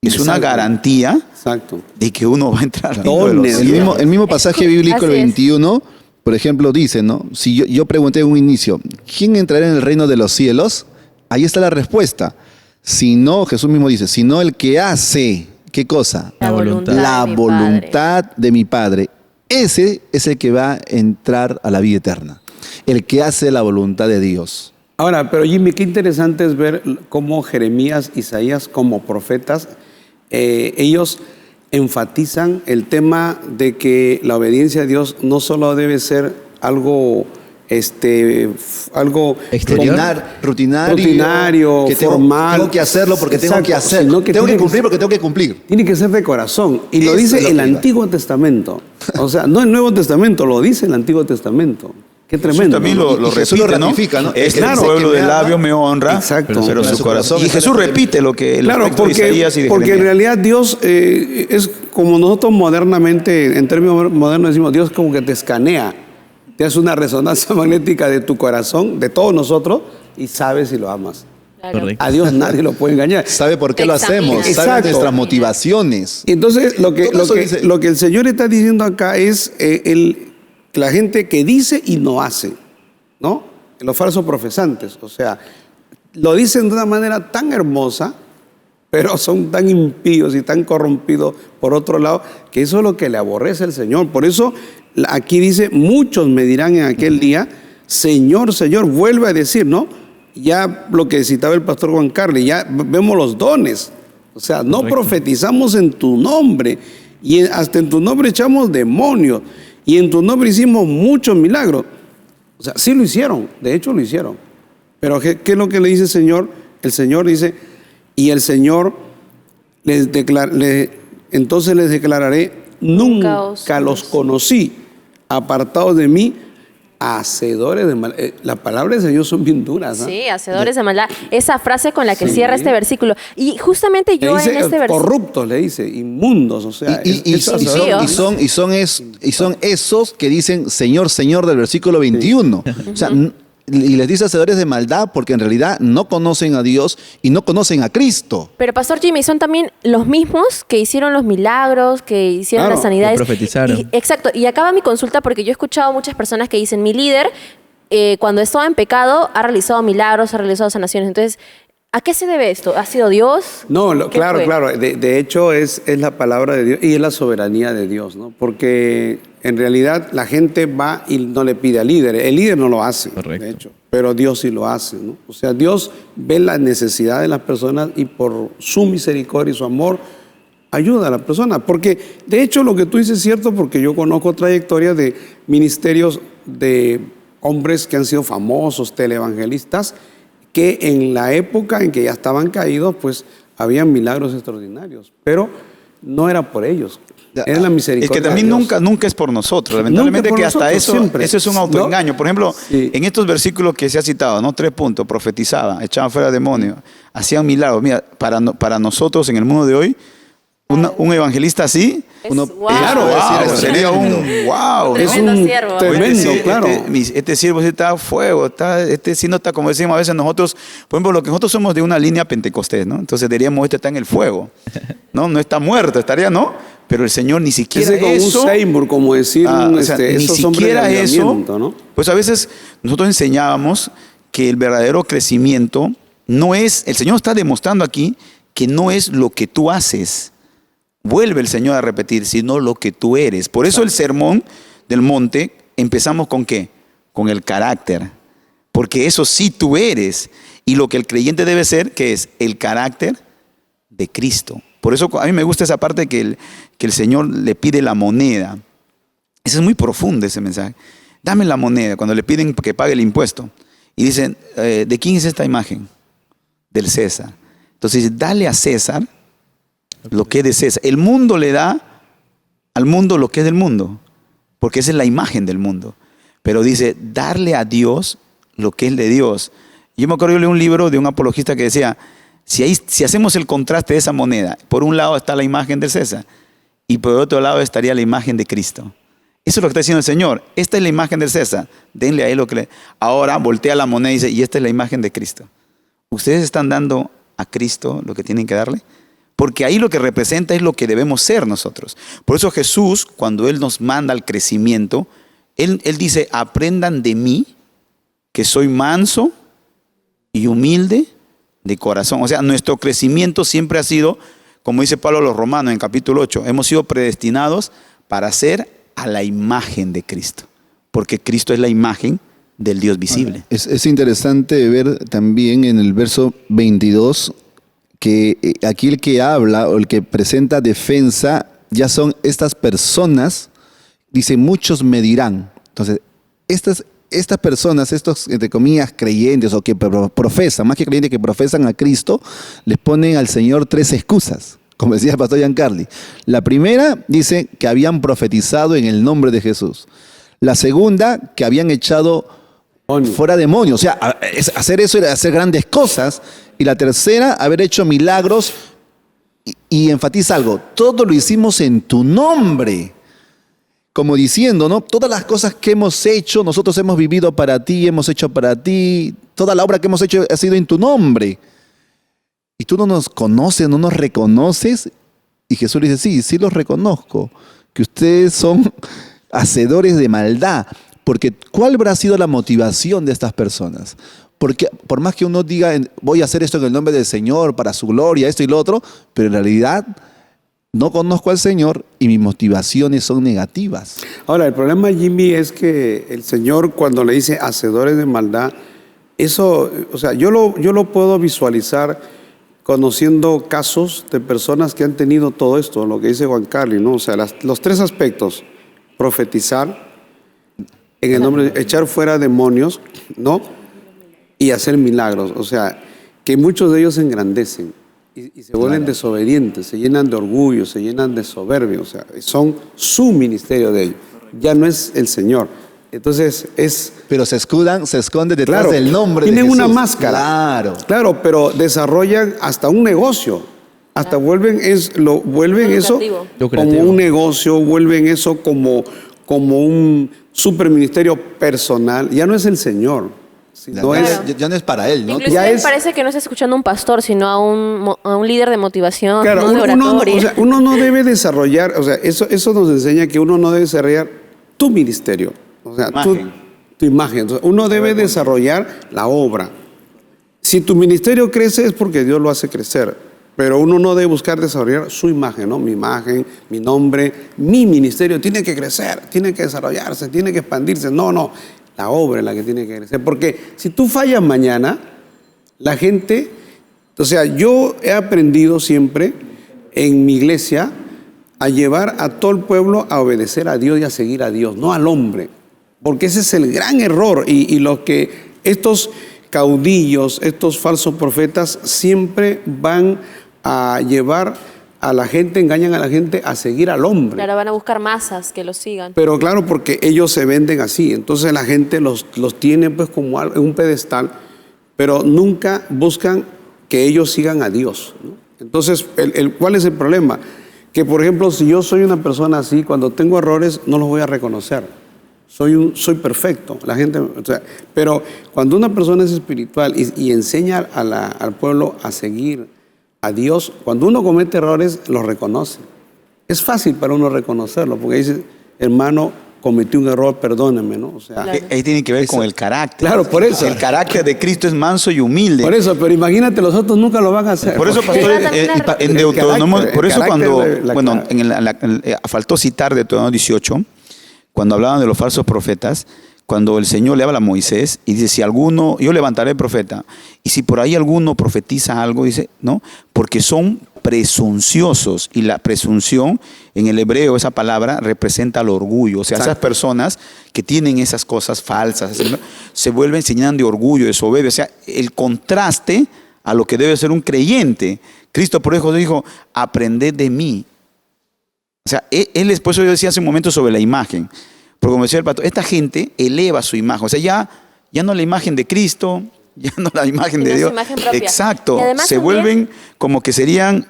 es una Exacto. garantía Exacto. de que uno va a entrar al reino de los Dones. cielos. El mismo pasaje bíblico, el Así es. 21, por ejemplo, dice, ¿no? Si yo pregunté en un inicio, ¿quién entrará en el reino de los cielos? Ahí está la respuesta. Si no, Jesús mismo dice, si no el que hace, ¿qué cosa? La voluntad La de mi voluntad de mi Padre. Ese es el que va a entrar a la vida eterna. El que hace la voluntad de Dios. Ahora, pero Jimmy, qué interesante es ver cómo Jeremías, Isaías, como profetas, ellos enfatizan el tema de que la obediencia a Dios no solo debe ser algo Exterior. Rutinario, que formal. tengo que hacerlo porque tengo Exacto, que hacerlo. sino que Tengo que tiene que cumplir ser- porque tengo que cumplir. Tiene que ser de corazón. Y lo Eso dice es lo el que iba. Antiguo Testamento. O sea, no el Nuevo Testamento, lo dice el Antiguo Testamento. Qué Jesús tremendo. también ¿no? lo Y Jesús lo repite, ¿no? ratifica, ¿no? Este Claro. pueblo que de me ama. labio me honra, Exacto. pero Pero su su corazón. corazón Y Jesús está repite lo que el Claro, aspecto de Isaías y de porque en Jeremías. realidad Dios es como nosotros modernamente, en términos modernos decimos, Dios como que te escanea, te hace una resonancia magnética de tu corazón, de todos nosotros, y sabes si lo amas. Claro. Correcto. A Dios nadie lo puede engañar. Sabe por qué lo Examina. hacemos, sabe Exacto. nuestras motivaciones. Entonces, Todo eso dice- lo que el Señor está diciendo acá es la gente que dice y no hace, ¿no? Los falsos profesantes. O sea, lo dicen de una manera tan hermosa, pero son tan impíos y tan corrompidos por otro lado, que eso es lo que le aborrece al Señor. Por eso aquí dice, muchos me dirán en aquel día, Señor, Señor, vuelve a decir, ¿no? Ya lo que citaba el pastor Juan Carlos, ya vemos los dones. O sea, no Correcto. profetizamos en tu nombre, y hasta en tu nombre echamos demonios, y en tu nombre hicimos muchos milagros. O sea, sí lo hicieron, de hecho lo hicieron. Pero ¿qué es lo que le dice el Señor? El Señor dice, y el Señor entonces les declararé, nunca los conocí, apartados de mí, hacedores de mal. La palabra del Señor son bien duras, ¿no? Sí, hacedores de maldad. Esa frase con la que cierra este versículo. Y justamente yo dice, en este versículo... corruptos, le dice, inmundos, o sea. Son esos que dicen Señor, Señor del versículo 21. O sea, y les dice hacedores de maldad porque en realidad no conocen a Dios y no conocen a Cristo. Pero Pastor Jimmy, son también los mismos que hicieron los milagros, que hicieron Claro, las sanidades. que profetizaron. Exacto. Y acaba mi consulta porque yo he escuchado muchas personas que dicen, mi líder, cuando estaba en pecado, ha realizado milagros, ha realizado sanaciones. Entonces, ¿a qué se debe esto? ¿Ha sido Dios? No, ¿Qué claro, fue? claro. De hecho, es la palabra de Dios y es la soberanía de Dios, ¿no? Porque en realidad la gente va y no le pide al líder. El líder no lo hace, Correcto. de hecho, pero Dios sí lo hace, ¿no? O sea, Dios ve la necesidad de las personas y por su misericordia y su amor ayuda a la persona. Porque, de hecho, lo que tú dices es cierto, porque yo conozco trayectorias de ministerios de hombres que han sido famosos, televangelistas, que en la época en que ya estaban caídos, pues habían milagros extraordinarios, pero no era por ellos, era la misericordia. Es que también de Dios. nunca es por nosotros. Lamentablemente Nunca por que hasta nosotros, eso, siempre. eso es un autoengaño. Por ejemplo, Sí. en estos versículos que se ha citado, ¿no? 3 puntos, profetizaba, echaba fuera demonios, hacían milagros. Mira, para nosotros en el mundo de hoy, un evangelista así, Wow. Claro, wow, sería un wow, ¿no? Es Tremendo un siervo. tremendo, claro. Este siervo sí está a fuego, este sí no está, como decimos a veces nosotros, por ejemplo, lo que nosotros somos de una línea pentecostés, ¿no? Entonces diríamos, este está en el fuego, ¿no? No está muerto, estaría, ¿no? Pero el Señor ni siquiera Ese con eso, un Seymour, como decir, o sea, ni esos hombres de siquiera eso, avivamiento, ¿no? pues a veces nosotros enseñábamos que el verdadero crecimiento no es, el Señor está demostrando aquí que no es lo que tú haces, vuelve el Señor a repetir, sino lo que tú eres. Por eso el sermón del monte, empezamos con ¿qué? Con el carácter, porque eso sí tú eres, y lo que el creyente debe ser, que es el carácter de Cristo. Por eso a mí me gusta esa parte que el Señor le pide la moneda. Ese es muy profundo ese mensaje. Dame la moneda, cuando le piden que pague el impuesto. Y dicen, ¿de quién es esta imagen? Del César. Entonces dice, dale a César lo que es de César. El mundo le da al mundo lo que es del mundo, porque esa es la imagen del mundo. Pero dice, darle a Dios lo que es de Dios. Yo me acuerdo, yo leí un libro de un apologista que decía, si hacemos el contraste de esa moneda, por un lado está la imagen del César y por otro lado estaría la imagen de Cristo. Eso es lo que está diciendo el Señor. Esta es la imagen del César. Denle a él lo que le... Ahora voltea la moneda y dice, y esta es la imagen de Cristo. ¿Ustedes están dando a Cristo lo que tienen que darle? Porque ahí lo que representa es lo que debemos ser nosotros. Por eso Jesús, cuando Él nos manda al crecimiento, Él dice, aprendan de mí, que soy manso y humilde de corazón. O sea, nuestro crecimiento siempre ha sido, como dice Pablo a los Romanos en capítulo 8, hemos sido predestinados para ser a la imagen de Cristo. Porque Cristo es la imagen del Dios visible. Es interesante ver también en el verso 22 que aquí el que habla o el que presenta defensa ya son estas personas, dice, muchos me dirán. Entonces, estas personas, estos, entre comillas, creyentes o que profesan, más que creyentes que profesan a Cristo, les ponen al Señor 3 excusas, como decía el pastor Giancarli. La primera dice que habían profetizado en el nombre de Jesús. La segunda, que habían echado fuera demonios. O sea, hacer eso era hacer grandes cosas. Y la tercera, haber hecho milagros. Y enfatiza algo, todo lo hicimos en tu nombre. Como diciendo, ¿no? Todas las cosas que hemos hecho, nosotros hemos vivido para ti, hemos hecho para ti. Toda la obra que hemos hecho ha sido en tu nombre. Y tú no nos conoces, no nos reconoces. Y Jesús le dice, sí los reconozco. Que ustedes son hacedores de maldad. Porque ¿cuál habrá sido la motivación de estas personas? Porque por más que uno diga, voy a hacer esto en el nombre del Señor, para su gloria, esto y lo otro, pero en realidad no conozco al Señor y mis motivaciones son negativas. Ahora, el problema, Jimmy, es que el Señor cuando le dice hacedores de maldad, eso, o sea, yo lo puedo visualizar conociendo casos de personas que han tenido todo esto, lo que dice Juan Carlos, ¿no? O sea, los tres aspectos: profetizar, en el nombre de echar fuera demonios, ¿no? Y hacer milagros. O sea, que muchos de ellos se engrandecen y se vuelven desobedientes, se llenan de orgullo, se llenan de soberbia. O sea, son su ministerio de ellos. Ya no es el Señor. Entonces es... Pero se esconden detrás Claro, del nombre de tienen Jesús. una máscara. Claro, pero desarrollan hasta un negocio. Hasta vuelven eso Lucrativo. como un negocio, vuelven eso como un superministerio personal. Ya no es el Señor, sino Ya no es para él, ¿no? Inclusive Ya es- parece que no está escuchando a un pastor, sino a un líder de motivación, Claro, no de oratoria. uno no debe desarrollar, o sea, eso nos enseña que uno no debe desarrollar tu ministerio, o sea, tu imagen. Entonces, uno debe desarrollar la obra. Si tu ministerio crece es porque Dios lo hace crecer, pero uno no debe buscar desarrollar su imagen, ¿no? Mi imagen, mi nombre, mi ministerio tiene que crecer, tiene que desarrollarse, tiene que expandirse. No, la obra es la que tiene que crecer, porque si tú fallas mañana, la gente... O sea, yo he aprendido siempre en mi iglesia a llevar a todo el pueblo a obedecer a Dios y a seguir a Dios, no al hombre. Porque ese es el gran error. Y lo que estos caudillos, estos falsos profetas siempre van a llevar a la gente, engañan a la gente a seguir al hombre. Claro, van a buscar masas que los sigan. Pero claro, porque ellos se venden así. Entonces la gente los tiene pues como en un pedestal, pero nunca buscan que ellos sigan a Dios, ¿no? Entonces, ¿cuál es el problema? Que, por ejemplo, si yo soy una persona así, cuando tengo errores, no los voy a reconocer. Soy perfecto. La gente, o sea, pero cuando una persona es espiritual y enseña al pueblo a seguir a Dios, cuando uno comete errores, los reconoce. Es fácil para uno reconocerlo, porque dice, hermano, cometí un error, perdóname, ¿no? O sea, Claro. Ahí tiene que ver con el carácter. Claro, por eso. El carácter de Cristo es manso y humilde. por eso, pero imagínate, los otros nunca lo van a hacer. Por eso, Porque- pastor, Era también en el Deuteronomio, carácter, por el eso carácter cuando, de la bueno, cara. faltó citar Deuteronomio 18, cuando hablaban de los falsos profetas, cuando el Señor le habla a Moisés y dice, si alguno, yo levantaré profeta, y si por ahí alguno profetiza algo, dice, ¿no? Porque son presunciosos, y la presunción, en el hebreo, esa palabra representa el orgullo. O sea, esas personas que tienen esas cosas falsas, ¿no? Se vuelven señalando de orgullo, de soberbia. O sea, el contraste a lo que debe ser un creyente. Cristo por eso dijo, aprended de mí. O sea, él después, yo decía hace un momento sobre la imagen. Porque como decía el pastor, esta gente eleva su imagen. O sea, ya no la imagen de Cristo, ya no la imagen Sino de su Dios. imagen propia. Exacto. Y además Se también- vuelven como que serían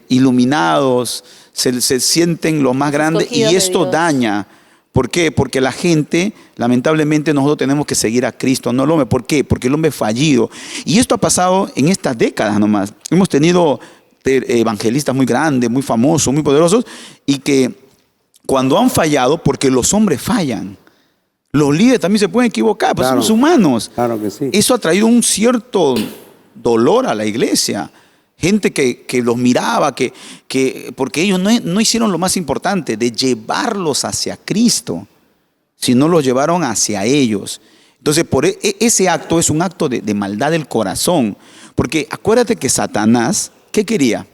iluminados, se sienten lo más grande, y Escogidos de esto Dios. daña. ¿Por qué? Porque la gente, lamentablemente, nosotros tenemos que seguir a Cristo, no al hombre. ¿Por qué? Porque el hombre es fallido. Y esto ha pasado en estas décadas nomás. Hemos tenido evangelistas muy grandes, muy famosos, muy poderosos, y que cuando han fallado, porque los hombres fallan, los líderes también se pueden equivocar, pues Claro. somos humanos. Claro que sí. Eso ha traído un cierto dolor a la iglesia. Gente que los miraba, porque ellos no hicieron lo más importante, de llevarlos hacia Cristo, sino los llevaron hacia ellos. Entonces, ese acto es un acto de maldad del corazón. Porque acuérdate que Satanás, ¿qué quería?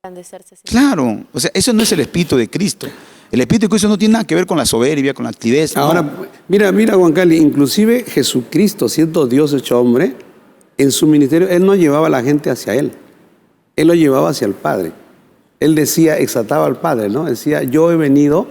Engrandecerse, sí. Claro, o sea, eso no es el espíritu de Cristo. El espíritu de Cristo no tiene nada que ver con la soberbia, con la actividad. Ahora, no. mira, Juan Carlos, inclusive Jesucristo, siendo Dios hecho hombre, en su ministerio, Él no llevaba a la gente hacia Él. Él lo llevaba hacia el Padre. Él decía, exaltaba al Padre, ¿no? Decía, yo he venido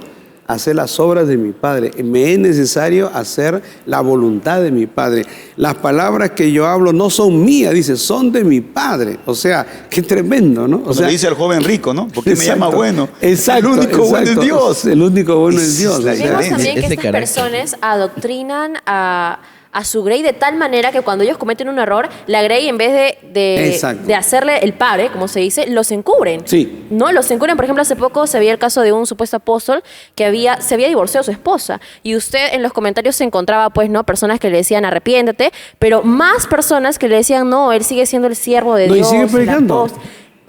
a hacer las obras de mi Padre. Me es necesario hacer la voluntad de mi Padre. Las palabras que yo hablo no son mías, dice, son de mi Padre. O sea, qué tremendo, ¿no? O Como sea, le dice al joven rico, ¿no? ¿Por qué me llama bueno? Exacto, El único bueno es Dios. El único bueno es Dios. La o sea, Vemos diferencia. también que Ese estas carácter. personas adoctrinan a a su Grey de tal manera que cuando ellos cometen un error, la Grey en vez de hacerle el padre, como se dice, los encubren. Sí. No, los encubren. Por ejemplo, hace poco se veía el caso de un supuesto apóstol que se había divorciado de su esposa. Y usted en los comentarios se encontraba, pues, ¿no? Personas que le decían arrepiéntete, pero más personas que le decían, no, él sigue siendo el siervo de Dios. Y sigue predicando.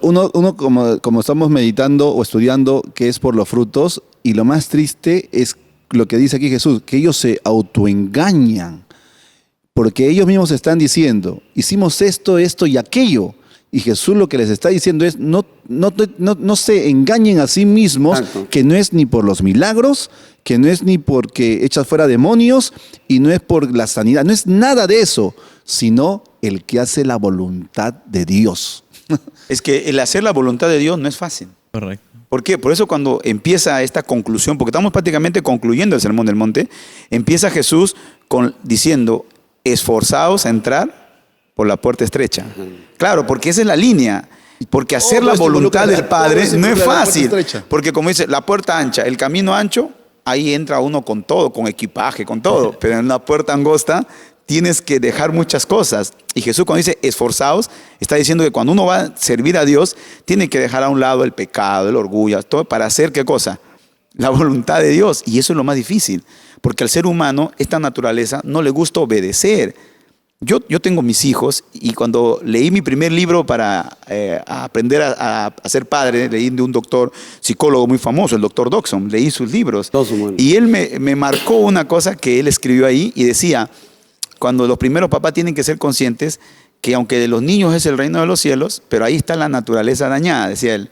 Uno como estamos meditando o estudiando que es por los frutos, y lo más triste es lo que dice aquí Jesús, que ellos se autoengañan, porque ellos mismos están diciendo, hicimos esto, esto y aquello, y Jesús lo que les está diciendo es, no se engañen a sí mismos, Exacto. que no es ni por los milagros, que no es ni porque echas fuera demonios, y no es por la sanidad, no es nada de eso, sino el que hace la voluntad de Dios. Es que el hacer la voluntad de Dios no es fácil. Correcto. ¿Por qué? Por eso cuando empieza esta conclusión, porque estamos prácticamente concluyendo el Sermón del Monte, empieza Jesús diciendo, esforzaos a entrar por la puerta estrecha. Claro, porque esa es la línea. Porque hacer la voluntad del Padre no es fácil. Porque como dice, la puerta ancha, el camino ancho, ahí entra uno con todo, con equipaje, con todo. Pero en la puerta angosta tienes que dejar muchas cosas. Y Jesús cuando dice esforzaos, está diciendo que cuando uno va a servir a Dios, tiene que dejar a un lado el pecado, el orgullo, todo para hacer ¿qué cosa? La voluntad de Dios. Y eso es lo más difícil. Porque al ser humano, esta naturaleza no le gusta obedecer. Yo tengo mis hijos y cuando leí mi primer libro para aprender a ser padre, leí de un doctor psicólogo muy famoso, el doctor Dodson, leí sus libros. Y él me marcó una cosa que él escribió ahí y decía, cuando los primeros papás tienen que ser conscientes que aunque de los niños es el reino de los cielos, pero ahí está la naturaleza dañada, decía él.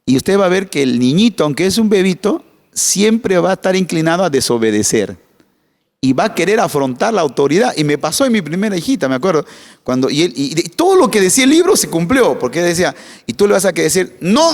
Y usted va a ver que el niñito, aunque es un bebito, siempre va a estar inclinado a desobedecer. Y va a querer afrontar la autoridad. Y me pasó en mi primera hijita, me acuerdo. Y todo lo que decía el libro se cumplió. Porque decía, y tú le vas a decir, no.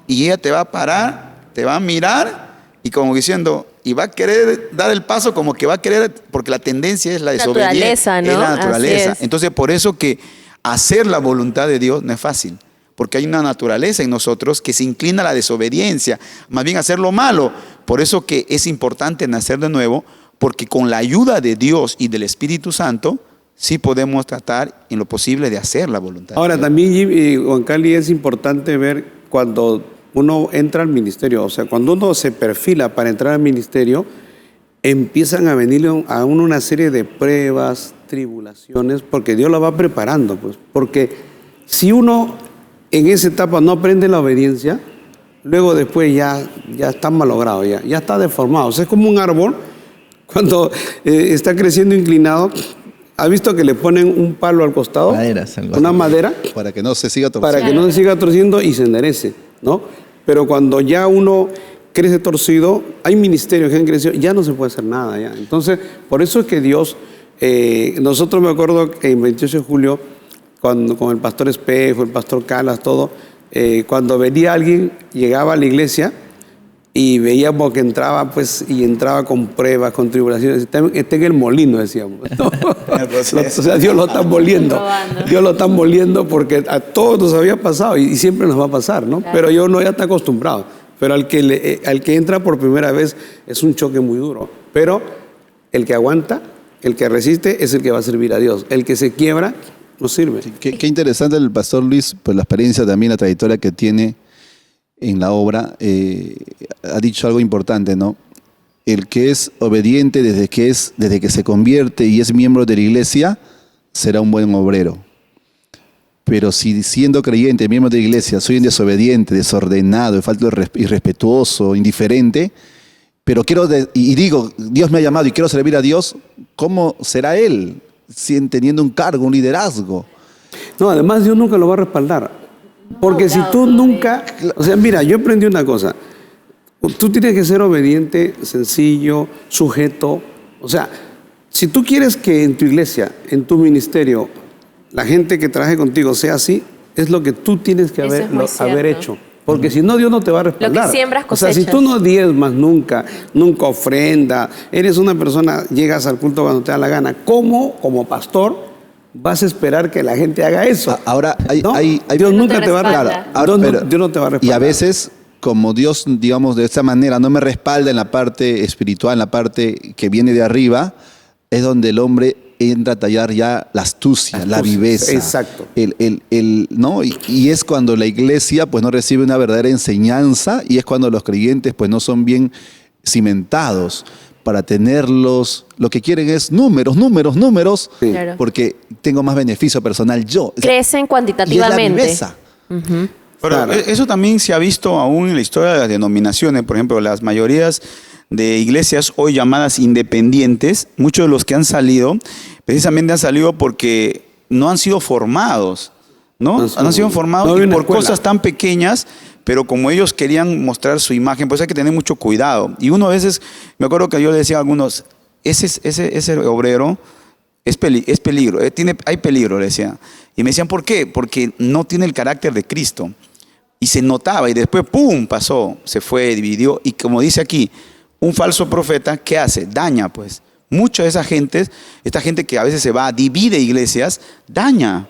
Y ella te va a parar, te va a mirar, y como diciendo, y va a querer dar el paso como que va a querer, porque la tendencia es la desobediencia. Naturaleza, ¿no? Es la naturaleza. Así es. Entonces, por eso que hacer la voluntad de Dios no es fácil. Porque hay una naturaleza en nosotros que se inclina a la desobediencia, más bien a hacer lo malo. Por eso que es importante nacer de nuevo, porque con la ayuda de Dios y del Espíritu Santo, sí podemos tratar en lo posible de hacer la voluntad. Ahora, también, Juan Cali, es importante ver cuando uno entra al ministerio, o sea, cuando uno se perfila para entrar al ministerio, empiezan a venirle a uno una serie de pruebas, tribulaciones, porque Dios lo va preparando, pues. Porque si uno en esa etapa no aprende la obediencia, luego después ya está malogrado, ya está deformado. O sea, es como un árbol cuando está creciendo inclinado. ¿Ha visto que le ponen un palo al costado? Maderas, algo una así. madera. Para que no se siga torciendo. Para que no se siga torciendo y se enderece, ¿no? Pero cuando ya uno crece torcido, hay ministerios que han crecido, ya no se puede hacer nada. Ya. Entonces, por eso es que Dios, nosotros me acuerdo que en 28 de julio, con el pastor Espejo, el pastor Calas, todo, cuando venía alguien, llegaba a la iglesia y veíamos que entraba, pues, y entraba con pruebas, con tribulaciones. Está en el molino, decíamos. ¿No? O sea, Dios lo está moliendo. Dios lo está moliendo porque a todos nos había pasado y siempre nos va a pasar, ¿no? Claro. Pero uno ya está acostumbrado. Pero al que entra por primera vez es un choque muy duro. Pero el que aguanta, el que resiste, es el que va a servir a Dios. El que se quiebra, no sirve. Qué interesante el pastor Luis, pues la experiencia también, la trayectoria que tiene en la obra, ha dicho algo importante, ¿no? El que es obediente desde que se convierte y es miembro de la iglesia, será un buen obrero. Pero si siendo creyente, miembro de la iglesia, soy un desobediente, desordenado, falto irrespetuoso, indiferente, pero digo, Dios me ha llamado y quiero servir a Dios, ¿cómo será él teniendo un cargo, un liderazgo? No, además Dios nunca lo va a respaldar. Porque si tú nunca... O sea, mira, yo aprendí una cosa. Tú tienes que ser obediente, sencillo, sujeto. O sea, si tú quieres que en tu iglesia, en tu ministerio, la gente que trabaje contigo sea así, es lo que tú tienes que Eso es muy haber cierto. hecho. Porque si no, Dios no te va a respaldar. Lo que siembras, o sea, si cosechas. tú no diezmas nunca ofrenda, eres una persona, llegas al culto cuando te da la gana, ¿cómo, como pastor, vas a esperar que la gente haga eso? Ahora, ¿No? hay Dios No nunca te te va a respalda. respaldar. Dios no te va a respaldar. Y a veces, como Dios, digamos, de esta manera no me respalda en la parte espiritual, en la parte que viene de arriba, es donde el hombre entra a tallar ya la astucia, la viveza. Exacto. ¿No? Y es cuando la iglesia pues no recibe una verdadera enseñanza y es cuando los creyentes pues no son bien cimentados para tenerlos. Lo que quieren es números, Sí. Claro. porque tengo más beneficio personal yo. O sea, Crecen y es la cuantitativamente. viveza. Ujú. Pero Claro. eso también se ha visto aún en la historia de las denominaciones. Por ejemplo, las mayorías de iglesias hoy llamadas independientes, muchos de los que han salido, precisamente han salido porque no han sido formados, ¿no? Han sido formados No y había una por escuela. cosas tan pequeñas, pero como ellos querían mostrar su imagen, pues hay que tener mucho cuidado. Y uno a veces, me acuerdo que yo le decía a algunos, ese obrero es peligro, hay peligro, le decía. Y me decían, ¿por qué? Porque no tiene el carácter de Cristo. Y se notaba, y después, ¡pum!, pasó, se fue, dividió. Y como dice aquí, un falso profeta, ¿qué hace? Daña, pues. Mucha de esa gente, esta gente que a veces se va, divide iglesias, daña.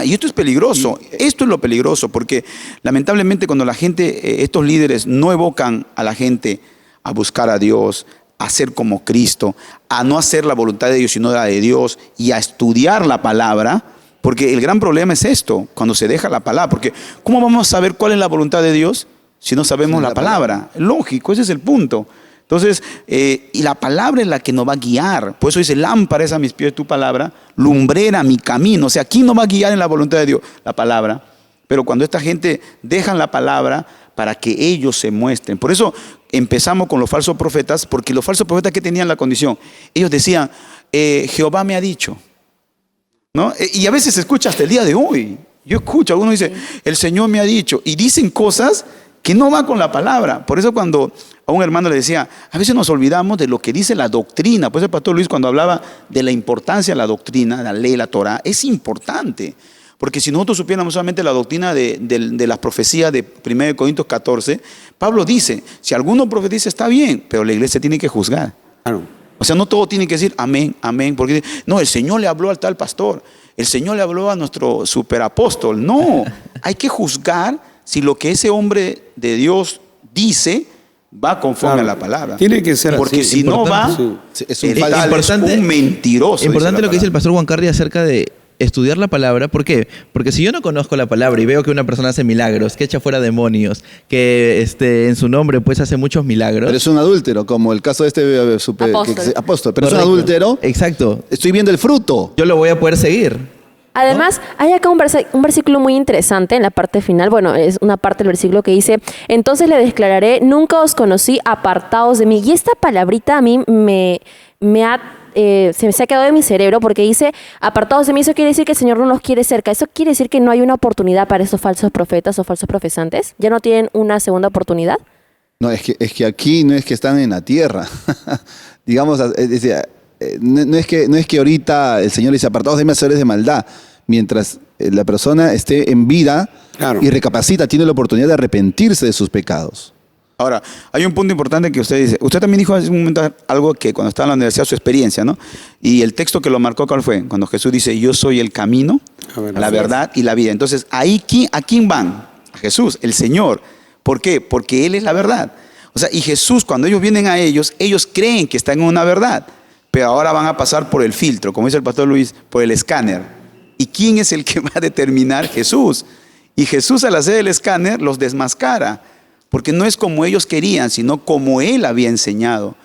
Y esto es peligroso. Esto es lo peligroso, porque lamentablemente cuando la gente, estos líderes no evocan a la gente a buscar a Dios, a ser como Cristo, a no hacer la voluntad de Dios, sino la de Dios, y a estudiar la palabra, porque el gran problema es esto, cuando se deja la palabra, porque ¿cómo vamos a saber cuál es la voluntad de Dios si no sabemos la palabra? Lógico, ese es el punto. Entonces, y la palabra es la que nos va a guiar. Por eso dice, lámpara es a mis pies tu palabra, lumbrera mi camino. O sea, ¿quién nos va a guiar en la voluntad de Dios? La palabra. Pero cuando esta gente dejan la palabra para que ellos se muestren. Por eso empezamos con los falsos profetas, porque los falsos profetas que tenían la condición, ellos decían, Jehová me ha dicho, ¿no? Y a veces se escucha hasta el día de hoy. Yo escucho, algunos dicen, el Señor me ha dicho, y dicen cosas que no van con la palabra. Por eso cuando a un hermano le decía, a veces nos olvidamos de lo que dice la doctrina. Pues el pastor Luis cuando hablaba de la importancia de la doctrina, la ley, la Torah, es importante. Porque si nosotros supiéramos solamente la doctrina de las profecías de 1 Corintios 14, Pablo dice, si alguno profetiza está bien, pero la iglesia tiene que juzgar. Claro. O sea, no todo tiene que decir amén, amén, porque no, el Señor le habló al tal pastor, el Señor le habló a nuestro superapóstol. No, hay que juzgar si lo que ese hombre de Dios dice va conforme Claro. a la palabra. Tiene que ser porque así. si no va, Sí. Es un el falso. tal es un mentiroso. Importante dice la lo que dice el palabra. pastor Juan Carly acerca de estudiar la palabra. ¿Por qué? Porque si yo no conozco la palabra y veo que una persona hace milagros, que echa fuera demonios, que en su nombre pues hace muchos milagros. Pero es un adúltero, como el caso de este apóstol. Pero es un Correcto. adúltero. Exacto. Estoy viendo el fruto. Yo lo voy a poder seguir. Además, hay acá un versículo muy interesante en la parte final. Bueno, es una parte del versículo que dice, entonces le declararé, nunca os conocí, apartados de mí. Y esta palabrita a mí se me ha quedado de mi cerebro porque dice, apartados de mí, eso quiere decir que el Señor no los quiere cerca. Eso quiere decir que no hay una oportunidad para estos falsos profetas o falsos profesantes. ¿Ya no tienen una segunda oportunidad? No, es que aquí no es que están en la tierra. Digamos, no es que ahorita el Señor dice, apartados de mí, hacedores de maldad. Mientras la persona esté en vida Claro. y recapacita, tiene la oportunidad de arrepentirse de sus pecados. Ahora, hay un punto importante que usted dice. Usted también dijo hace un momento algo que cuando estaba en la universidad, su experiencia, ¿no? Y el texto que lo marcó, ¿cuál fue? Cuando Jesús dice, yo soy el camino, la verdad y la vida. Entonces, ahí, ¿a quién van? A Jesús, el Señor. ¿Por qué? Porque Él es la verdad. O sea, y Jesús, cuando ellos vienen a ellos creen que están en una verdad, pero ahora van a pasar por el filtro, como dice el pastor Luis, por el escáner. ¿Y quién es el que va a determinar? Jesús. Y Jesús, al hacer el escáner, los desmascara. Porque no es como ellos querían, sino como Él había enseñado.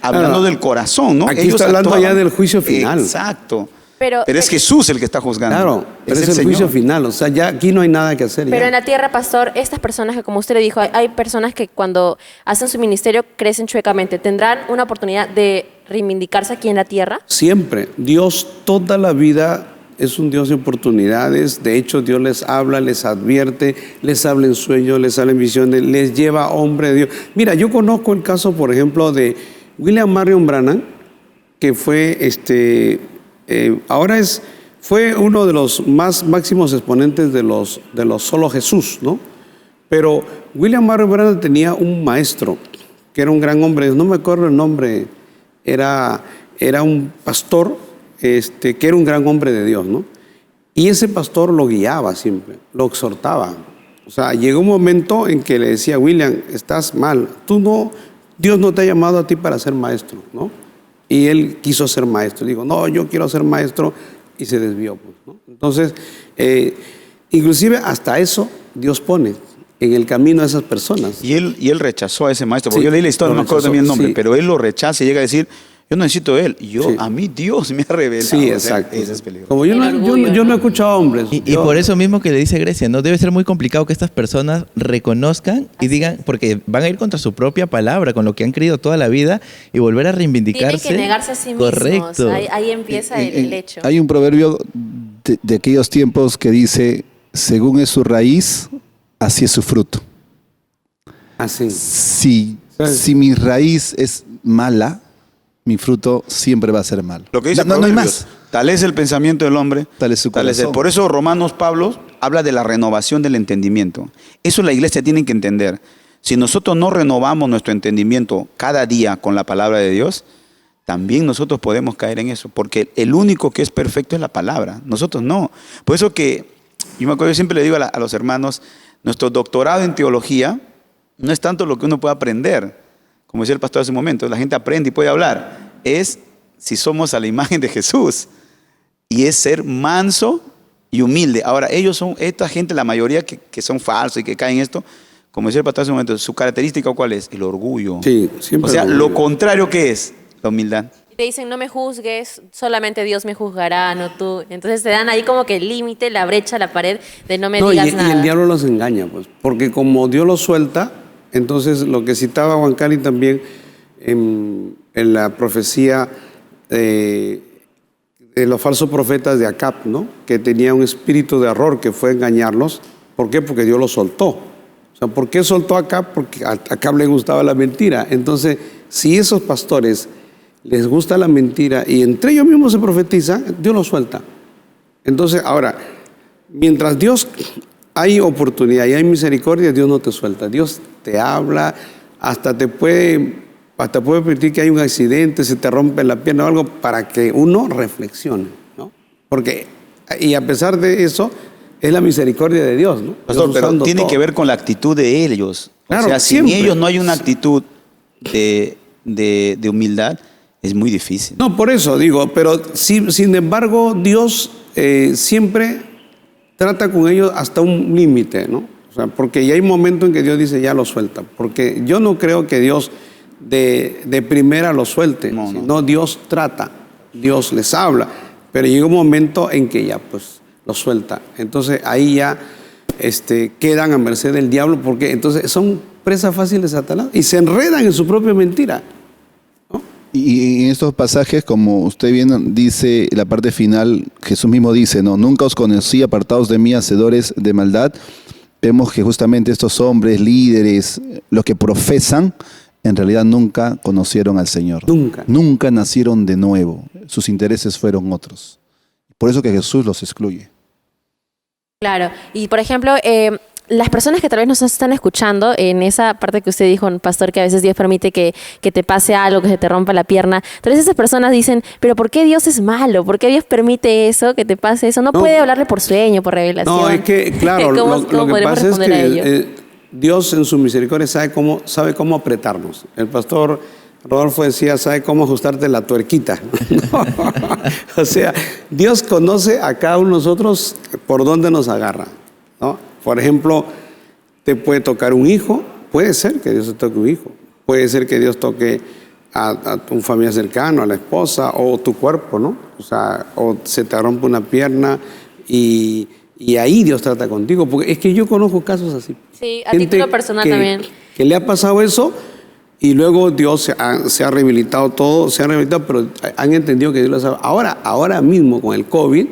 Hablando Claro. del corazón, ¿no? Aquí está hablando ya del juicio final. Exacto. Pero es Jesús el que está juzgando. Claro, pero es el Señor. juicio final. O sea, ya aquí no hay nada que hacer. Pero ya. en la tierra, pastor, estas personas que, como usted le dijo, hay personas que cuando hacen su ministerio crecen chuecamente. ¿Tendrán una oportunidad de reivindicarse aquí en la tierra? Siempre. Dios toda la vida es un Dios de oportunidades. De hecho, Dios les habla, les advierte, les habla en sueños, les habla en visiones, les lleva a hombre de Dios. Mira, yo conozco el caso, por ejemplo, de William Marion Branham, que fue fue uno de los más máximos exponentes de los solo Jesús, ¿no? Pero William Marion Branham tenía un maestro que era un gran hombre, no me acuerdo el nombre, era un pastor que era un gran hombre de Dios, ¿no? Y ese pastor lo guiaba siempre, lo exhortaba. O sea, llegó un momento en que le decía, William, estás mal, Dios no te ha llamado a ti para ser maestro, ¿no? Y él quiso ser maestro. Dijo, no, yo quiero ser maestro, y se desvió. Pues, ¿no? Entonces, inclusive hasta eso Dios pone en el camino a esas personas. Y él rechazó a ese maestro, porque Sí, yo leí la historia, lo no me acuerdo rechazó, también el nombre, sí. pero él lo rechaza y llega a decir, yo no necesito de él, Sí. a mí Dios me ha revelado. Sí, O sea, exacto. ese es peligroso. Como yo El no, orgullo, yo no ¿no? he escuchado a hombres. Y Yo- por eso mismo que le dice Grecia, ¿no? Debe ser muy complicado que estas personas reconozcan y digan, porque van a ir contra su propia palabra, con lo que han creído toda la vida, y volver a reivindicarse. Tienen que negarse a sí mismos. Correcto. Ahí empieza el hecho. Hay un proverbio de aquellos tiempos que dice, según es su raíz, así es su fruto. Así. Si mi raíz es mala, mi fruto siempre va a ser malo. Lo que dice no hay Proverbios, más. tal es el pensamiento del hombre, Tal es su corazón. Por eso Romanos Pablo habla de la renovación del entendimiento. Eso la iglesia tiene que entender. Si nosotros no renovamos nuestro entendimiento cada día con la palabra de Dios, también nosotros podemos caer en eso, porque el único que es perfecto es la palabra, nosotros no. Por eso que, yo me acuerdo, yo siempre le digo a los hermanos, nuestro doctorado en teología no es tanto lo que uno puede aprender, como decía el pastor hace un momento, la gente aprende y puede hablar, es si somos a la imagen de Jesús, y es ser manso y humilde. Ahora, esta gente, la mayoría que son falsos y que caen en esto, como decía el pastor hace un momento, su característica ¿cuál es? El orgullo. Sí, siempre. O sea, el lo orgullo. contrario que es la humildad. Y te dicen, no me juzgues, solamente Dios me juzgará, no tú. Entonces te dan ahí como que el límite, la brecha, la pared de no me No, digas y nada. el diablo los engaña, pues, porque como Dios los suelta, entonces lo que citaba Juan Cali también en la profecía de los falsos profetas de Acab, ¿no? Que tenía un espíritu de error que fue engañarlos. ¿Por qué? Porque Dios los soltó. O sea, ¿por qué soltó a Acab? Porque a Acab le gustaba la mentira. Entonces, si esos pastores les gusta la mentira y entre ellos mismos se profetizan, Dios los suelta. Entonces, ahora, mientras Dios hay oportunidad y hay misericordia, Dios no te suelta. Dios te habla, hasta puede permitir que haya un accidente, se te rompe la pierna o algo, para que uno reflexione, ¿no? Porque, y a pesar de eso, es la misericordia de Dios, ¿no? Pastor, Dios pero usando tiene todo. que ver con la actitud de ellos. Claro, o sea, si siempre. en ellos no hay una actitud de humildad, es muy difícil. No, por eso digo, pero sin embargo, Dios siempre trata con ellos hasta un límite, ¿no? O sea, porque ya hay momentos en que Dios dice, ya lo suelta. Porque yo no creo que Dios de primera lo suelte, No, no. sino Dios trata, Dios les habla, pero llega un momento en que ya pues lo suelta. Entonces ahí ya quedan a merced del diablo, porque entonces son presas fáciles de Satanás y se enredan en su propia mentira. Y en estos pasajes, como usted bien dice, la parte final, Jesús mismo dice, no, nunca os conocí apartados de mí, hacedores de maldad. Vemos que justamente estos hombres, líderes, los que profesan, en realidad nunca conocieron al Señor. Nunca. Nunca nacieron de nuevo. Sus intereses fueron otros. Por eso que Jesús los excluye. Claro, y por ejemplo, las personas que tal vez nos están escuchando, en esa parte que usted dijo, pastor, que a veces Dios permite que te pase algo, que se te rompa la pierna, tal vez esas personas dicen, pero ¿por qué Dios es malo? ¿Por qué Dios permite eso, que te pase eso? No, No. puede hablarle por sueño, por revelación. No, es que, claro, ¿Cómo lo que podremos pasa es responder a ello? que Dios en su misericordia sabe cómo apretarnos. El pastor Rodolfo decía, sabe cómo ajustarte la tuerquita. O sea, Dios conoce a cada uno de nosotros por dónde nos agarra, ¿no? Por ejemplo, te puede tocar un hijo, puede ser que Dios te toque un hijo, puede ser que Dios toque a tu familia cercana, a la esposa, o tu cuerpo, ¿no? O sea, o se te rompe una pierna y ahí Dios trata contigo, porque es que yo conozco casos así. Sí, a Gente título personal también. que le ha pasado eso y luego Dios se ha rehabilitado todo, pero han entendido que Dios lo sabe. Ahora mismo con el COVID,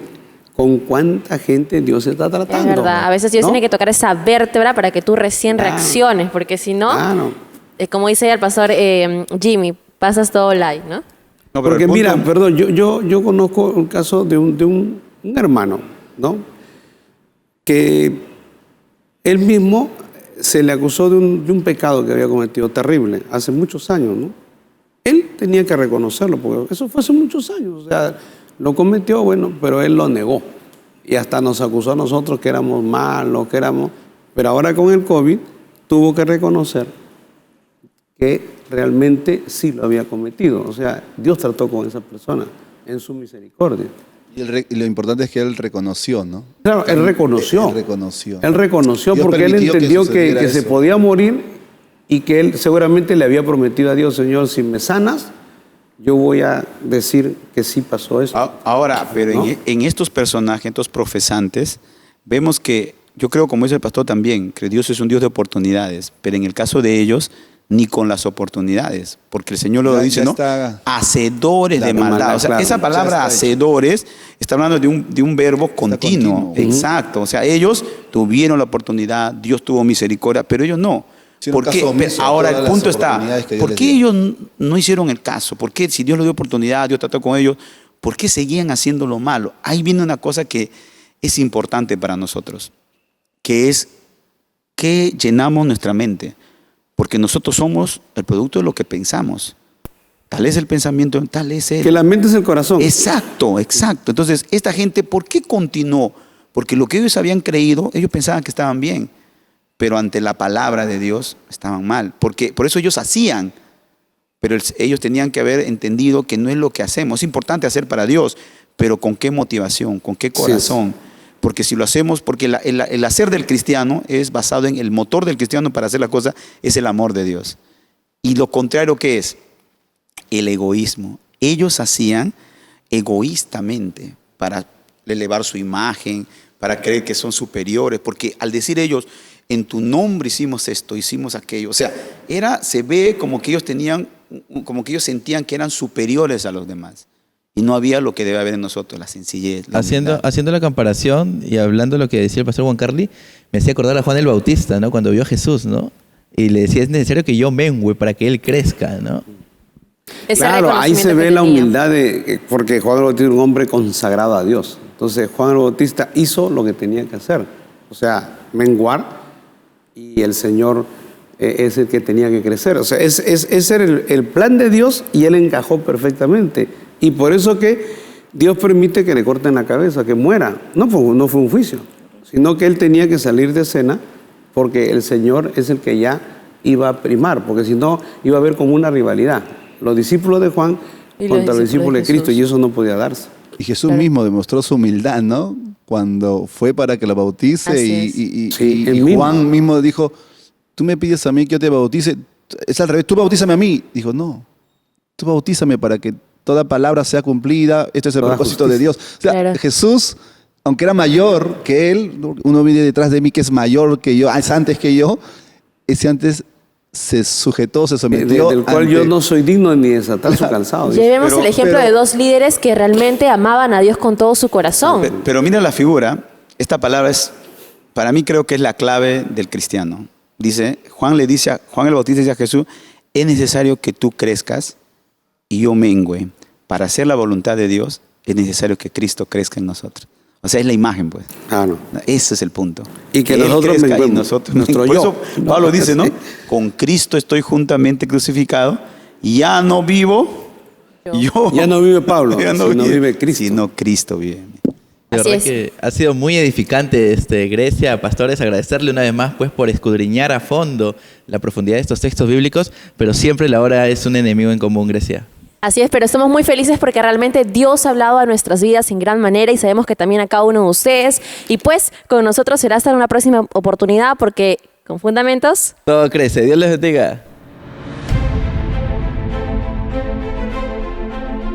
¿con cuánta gente Dios se está tratando? Es verdad, a veces Dios ¿no? tiene que tocar esa vértebra para que tú recién Claro. reacciones, porque si no, Claro. como dice el pastor Jimmy, pasas todo live, ¿no? No, pero Porque el punto- mira, perdón, yo conozco un caso de un hermano, ¿no? Que él mismo se le acusó de un pecado que había cometido terrible hace muchos años, ¿no? Él tenía que reconocerlo, porque eso fue hace muchos años. O sea, lo cometió, bueno, pero él lo negó. Y hasta nos acusó a nosotros que éramos malos, pero ahora con el COVID tuvo que reconocer que realmente sí lo había cometido. O sea, Dios trató con esa persona en su misericordia. Y lo importante es que él reconoció, ¿no? Claro, él reconoció. Él reconoció. Él reconoció Dios porque él permitió entendió que sucediera se eso. podía morir y que él seguramente le había prometido a Dios, Señor, si me sanas, yo voy a decir que sí pasó eso. Ahora, pero ¿No? en estos personajes, estos profesantes, vemos que, yo creo, como dice el pastor también, que Dios es un Dios de oportunidades, pero en el caso de ellos, ni con las oportunidades, porque el Señor lo Ya- dice, ya ¿no? está- Hacedores de La maldad. maldad, O sea, claro. esa palabra Ya está hecho. hacedores está hablando de un verbo continuo. continuo. Exacto. O sea, ellos tuvieron la oportunidad, Dios tuvo misericordia, pero ellos no. Hicieron ¿Por qué? caso omiso a Ahora todas el las punto está, oportunidades que Dios ¿por les qué dio? ellos no hicieron el caso? ¿Por qué si Dios les dio oportunidad, Dios trató con ellos, por qué seguían haciendo lo malo? Ahí viene una cosa que es importante para nosotros, que es que llenamos nuestra mente, porque nosotros somos el producto de lo que pensamos. Tal es el pensamiento, tal es él. Que la mente es el corazón. Exacto, exacto. Entonces, esta gente, ¿por qué continuó? Porque lo que ellos habían creído, ellos pensaban que estaban bien, pero ante la palabra de Dios estaban mal. Porque, por eso ellos hacían, pero ellos tenían que haber entendido que no es lo que hacemos. Es importante hacer para Dios, pero ¿con qué motivación? ¿Con qué corazón? Porque si lo hacemos, porque el hacer del cristiano es basado en el motor del cristiano para hacer la cosa, es el amor de Dios. Y lo contrario, ¿qué es? El egoísmo. Ellos hacían egoístamente para elevar su imagen, para creer que son superiores, porque al decir ellos, en tu nombre hicimos esto, hicimos aquello, o sea, se ve como que ellos sentían que eran superiores a los demás. Y no había lo que debe haber en nosotros, la sencillez. La humildad. Haciendo la comparación y hablando lo que decía el pastor Juan Carly, me hacía acordar a Juan el Bautista, ¿no? Cuando vio a Jesús, ¿no? Y le decía, es necesario que yo mengüe para que él crezca, ¿no? Ese Claro, ahí se reconocimiento ve que la tenía. humildad porque Juan el Bautista era un hombre consagrado a Dios. Entonces Juan el Bautista hizo lo que tenía que hacer, o sea, menguar, y el Señor es el que tenía que crecer. O sea, ese era el plan de Dios y él encajó perfectamente. Y por eso que Dios permite que le corten la cabeza, que muera. No fue un juicio, sino que él tenía que salir de escena porque el Señor es el que ya iba a primar, porque si no iba a haber como una rivalidad. Los discípulos de Juan Y contra los discípulos de Cristo, Jesús. y eso no podía darse. Y Jesús Claro. mismo demostró su humildad, ¿no? Cuando fue para que lo bautice Así y Sí, él mismo. Juan mismo dijo, tú me pides a mí que yo te bautice. Es al revés, tú bautízame a mí. Dijo, no, tú bautízame para que toda palabra sea cumplida. Esto es el Toda propósito justicia. de Dios. O sea, Claro. Jesús, aunque era mayor que él, uno viene detrás de mí que es mayor que yo, es antes que yo, ese antes se sujetó, se sometió. Del cual ante- yo no soy digno ni desatar su calzado. dice. Llevemos Pero- el ejemplo pero- de dos líderes que realmente amaban a Dios con todo su corazón. Pero mira la figura, esta palabra para mí creo que es la clave del cristiano. Dice, Juan el Bautista dice a Jesús, es necesario que tú crezcas y yo mengüe. Para hacer la voluntad de Dios es necesario que Cristo crezca en nosotros. O sea, es la imagen, pues. Ah, no. Ese es el punto. Y que Él nosotros crezca y menguemos, nosotros. nuestro Por yo. eso Pablo dice, ¿no? Sí. Con Cristo estoy juntamente crucificado, ya no vivo yo. Ya no vive Pablo, Ya sino vive Cristo. Sino Cristo vive en mí. De Así verdad es. que ha sido muy edificante, Grecia, pastores, agradecerle una vez más pues por escudriñar a fondo la profundidad de estos textos bíblicos, pero siempre la hora es un enemigo en común, Grecia. Así es, pero estamos muy felices porque realmente Dios ha hablado a nuestras vidas en gran manera y sabemos que también a cada uno de ustedes. Y pues con nosotros será hasta una próxima oportunidad porque con fundamentos. Todo crece, Dios les bendiga.